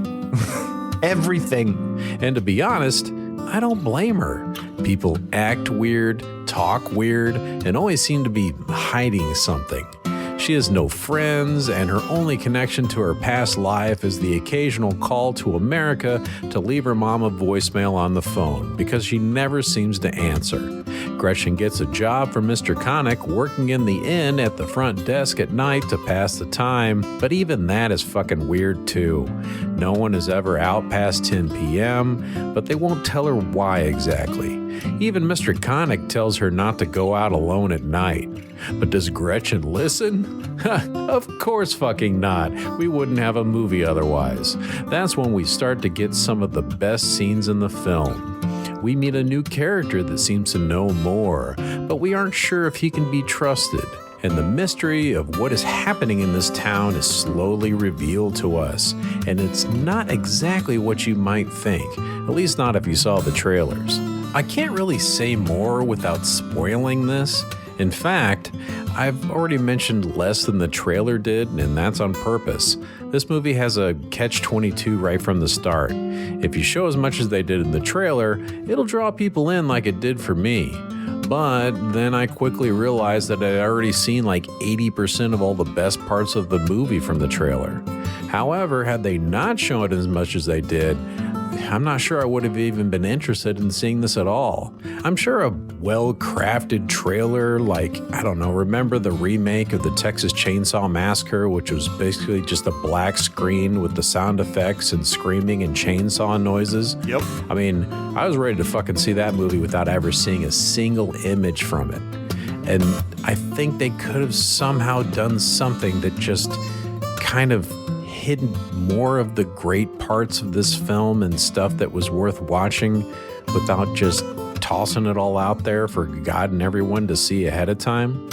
Everything. And to be honest, I don't blame her. People act weird, talk weird, and always seem to be hiding something. She has no friends, and her only connection to her past life is the occasional call to America to leave her mom a voicemail on the phone because she never seems to answer. Gretchen gets a job for Mr. Connick working in the inn at the front desk at night to pass the time, but even that is fucking weird too. No one is ever out past 10 p.m., but they won't tell her why exactly. Even Mr. Connick tells her not to go out alone at night. But does Gretchen listen? Of course fucking not. We wouldn't have a movie otherwise. That's when we start to get some of the best scenes in the film. We meet a new character that seems to know more, but we aren't sure if he can be trusted. And the mystery of what is happening in this town is slowly revealed to us. And it's not exactly what you might think, at least not if you saw the trailers. I can't really say more without spoiling this. In fact, I've already mentioned less than the trailer did, and that's on purpose. This movie has a catch-22 right from the start. If you show as much as they did in the trailer, it'll draw people in like it did for me. But then I quickly realized that I'd already seen like 80% of all the best parts of the movie from the trailer. However, had they not shown it as much as they did, I'm not sure I would have even been interested in seeing this at all. I'm sure a well-crafted trailer like, I don't know, remember the remake of the Texas Chainsaw Massacre, which was basically just a black screen with the sound effects and screaming and chainsaw noises? Yep. I mean, I was ready to fucking see that movie without ever seeing a single image from it. And I think they could have somehow done something that just kind of hidden more of the great parts of this film and stuff that was worth watching without just tossing it all out there for God and everyone to see ahead of time.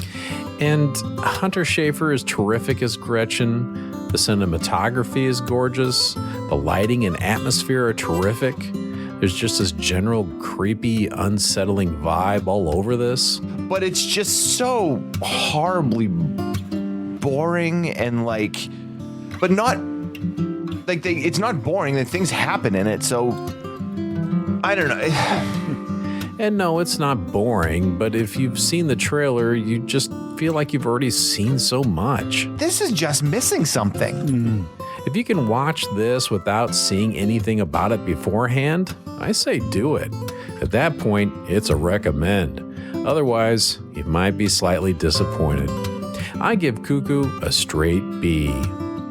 And Hunter Schafer is terrific as Gretchen. The cinematography is gorgeous. The lighting and atmosphere are terrific. There's just this general creepy, unsettling vibe all over this. But it's just so horribly boring and like, but not like it's not boring. That things happen in it, so I don't know. And no, it's not boring, but if you've seen the trailer, you just feel like you've already seen so much. This is just missing something. If you can watch this without seeing anything about it beforehand, I say do it. At that point, it's a recommend. Otherwise, you might be slightly disappointed. I give Cuckoo a straight B.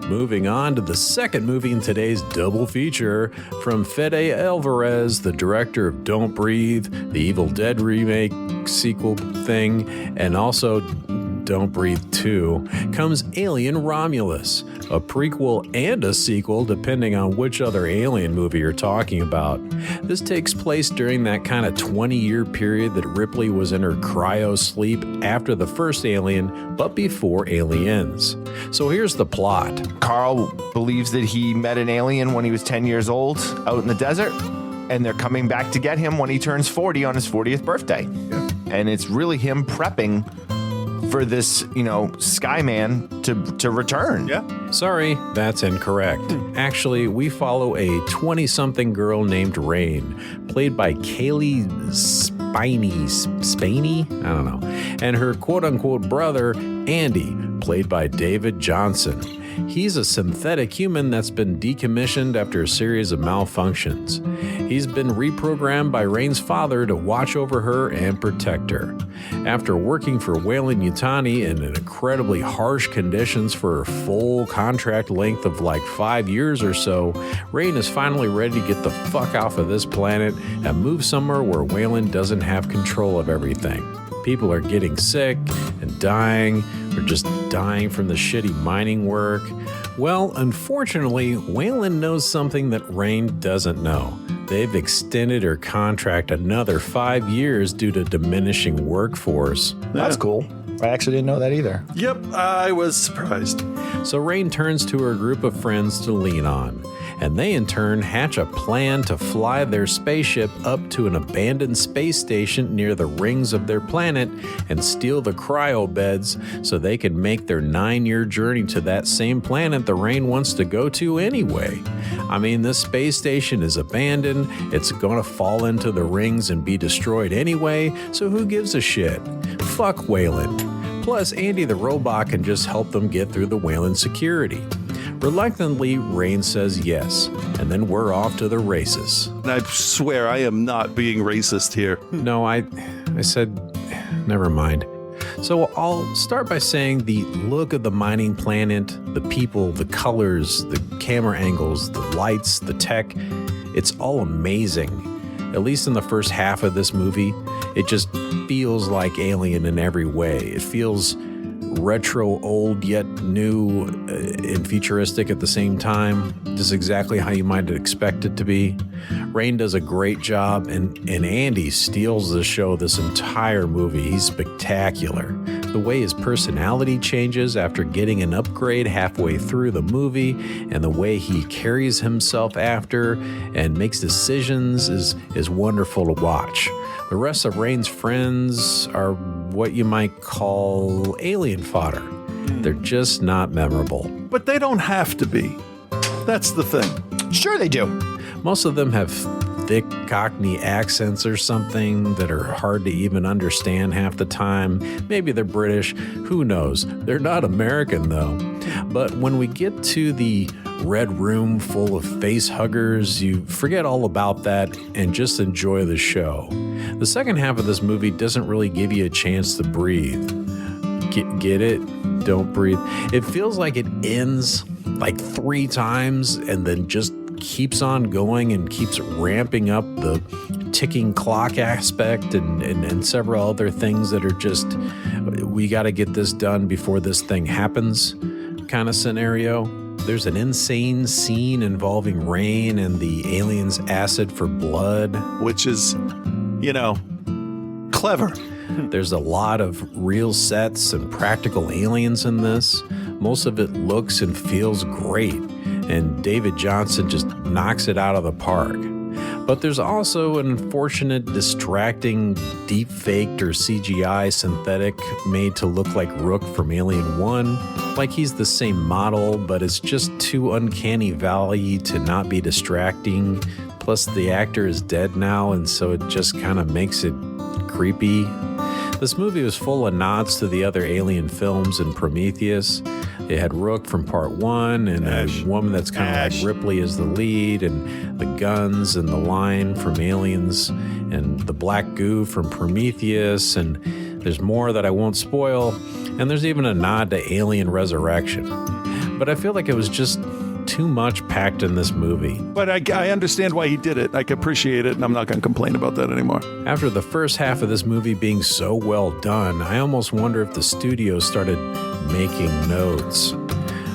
Moving on to the second movie in today's double feature from Fede Alvarez, the director of Don't Breathe, the Evil Dead remake sequel thing, and also Don't Breathe 2, comes Alien Romulus, a prequel and a sequel depending on which other Alien movie you're talking about. This takes place during that kind of 20-year period that Ripley was in her cryo sleep after the first Alien, but before Aliens. So here's the plot. Carl believes that he met an alien when he was 10 years old out in the desert, and they're coming back to get him when he turns 40 on his 40th birthday. Yeah. And it's really him prepping for this, Skyman to return. Yeah. Sorry, that's incorrect. Actually, we follow a 20-something girl named Rain, played by Kaylee Spaney? I don't know. And her quote-unquote brother, Andy, played by David Johnson. He's a synthetic human that's been decommissioned after a series of malfunctions. He's been reprogrammed by Rain's father to watch over her and protect her. After working for Weyland-Yutani in incredibly harsh conditions for a full contract length of like 5 years or so, Rain is finally ready to get the fuck off of this planet and move somewhere where Weyland doesn't have control of everything. People are getting sick and dying, or just dying from the shitty mining work. Well, unfortunately, Weyland knows something that Rain doesn't know. They've extended her contract another 5 years due to diminishing workforce. That's cool. I actually didn't know that either. Yep, I was surprised. So Rain turns to her group of friends to lean on, and they in turn hatch a plan to fly their spaceship up to an abandoned space station near the rings of their planet and steal the cryo beds so they can make their 9-year journey to that same planet the Rain wants to go to anyway. I mean, this space station is abandoned, it's gonna fall into the rings and be destroyed anyway, so who gives a shit? Fuck Weyland. Plus, Andy the robot can just help them get through the Wayland security. Reluctantly, Rain says yes, and then we're off to the races. And I swear I am not being racist here. No, I said, never mind. So I'll start by saying the look of the mining planet, the people, the colors, the camera angles, the lights, the tech, it's all amazing. At least in the first half of this movie, it just feels like Alien in every way. It feels retro, old, yet new and futuristic at the same time. Just exactly how you might expect it to be. Rain does a great job, and Andy steals the show this entire movie. He's spectacular. The way his personality changes after getting an upgrade halfway through the movie, and the way he carries himself after and makes decisions is wonderful to watch. The rest of Rain's friends are what you might call alien fodder. They're just not memorable. But they don't have to be. That's the thing. Sure they do. Most of them have thick Cockney accents or something that are hard to even understand half the time. Maybe they're British. Who knows? They're not American, though. But when we get to the red room full of face huggers, you forget all about that and just enjoy the show. The second half of this movie doesn't really give you a chance to breathe. Get it? Don't breathe. It feels like it ends like 3 times and then just keeps on going and keeps ramping up the ticking clock aspect and several other things that are just, we got to get this done before this thing happens kind of scenario. There's an insane scene involving Rain and the alien's acid for blood. Which is, clever. There's a lot of real sets and practical aliens in this. Most of it looks and feels great, and David Johnson just knocks it out of the park. But there's also an unfortunate, distracting, deep-faked or CGI synthetic made to look like Rook from Alien 1. Like he's the same model, but it's just too uncanny valley to not be distracting. Plus, the actor is dead now, and so it just kind of makes it creepy. This movie was full of nods to the other Alien films and Prometheus. It had Rook from part 1 and a woman that's kind of like Ripley as the lead, and the guns and the line from Aliens, and the black goo from Prometheus, and there's more that I won't spoil, and there's even a nod to Alien Resurrection. But I feel like it was just too much packed in this movie. But I understand why he did it. I can appreciate it, and I'm not going to complain about that anymore. After the first half of this movie being so well done, I almost wonder if the studio started making notes.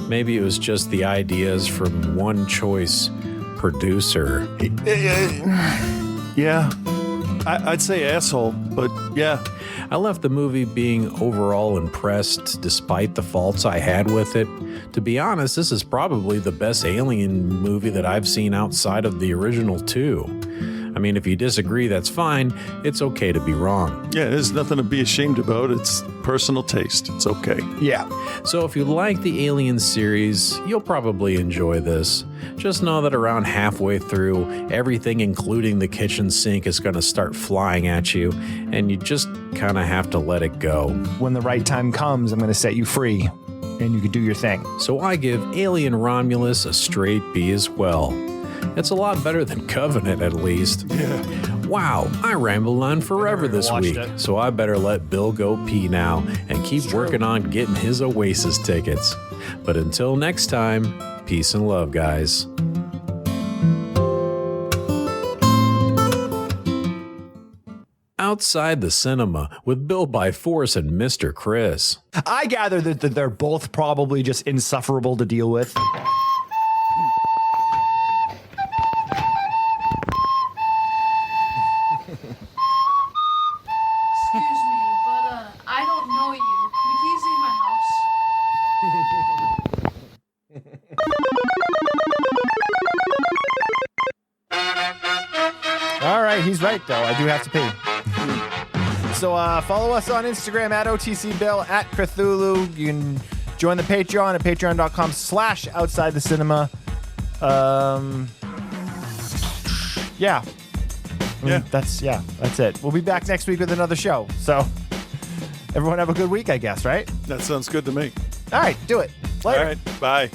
Maybe it was just the ideas from one choice producer. Yeah. I'd say asshole, but yeah. I left the movie being overall impressed despite the faults I had with it. To be honest, this is probably the best Alien movie that I've seen outside of the original 2. I mean, if you disagree, that's fine. It's okay to be wrong. Yeah, there's nothing to be ashamed about. It's personal taste. It's okay. Yeah. So if you like the Alien series, you'll probably enjoy this. Just know that around halfway through, everything including the kitchen sink is going to start flying at you, and you just kind of have to let it go. When the right time comes, I'm going to set you free, and you can do your thing. So I give Alien Romulus a straight B as well. It's a lot better than Covenant, at least. Yeah. Wow, I rambled on forever this week, so I better let Bill go pee now and keep working on getting his Oasis tickets. But until next time, peace and love, guys. Outside the Cinema with Bill by Force and Mr. Chris. I gather that they're both probably just insufferable to deal with. He's right, though. I do have to pee. So follow us on Instagram at OTCBill, at Cthulhu. You can join the Patreon at patreon.com/outside the cinema. Yeah. That's it. We'll be back next week with another show. So Everyone have a good week, I guess, right? That sounds good to me. All right, do it. Later. All right, bye.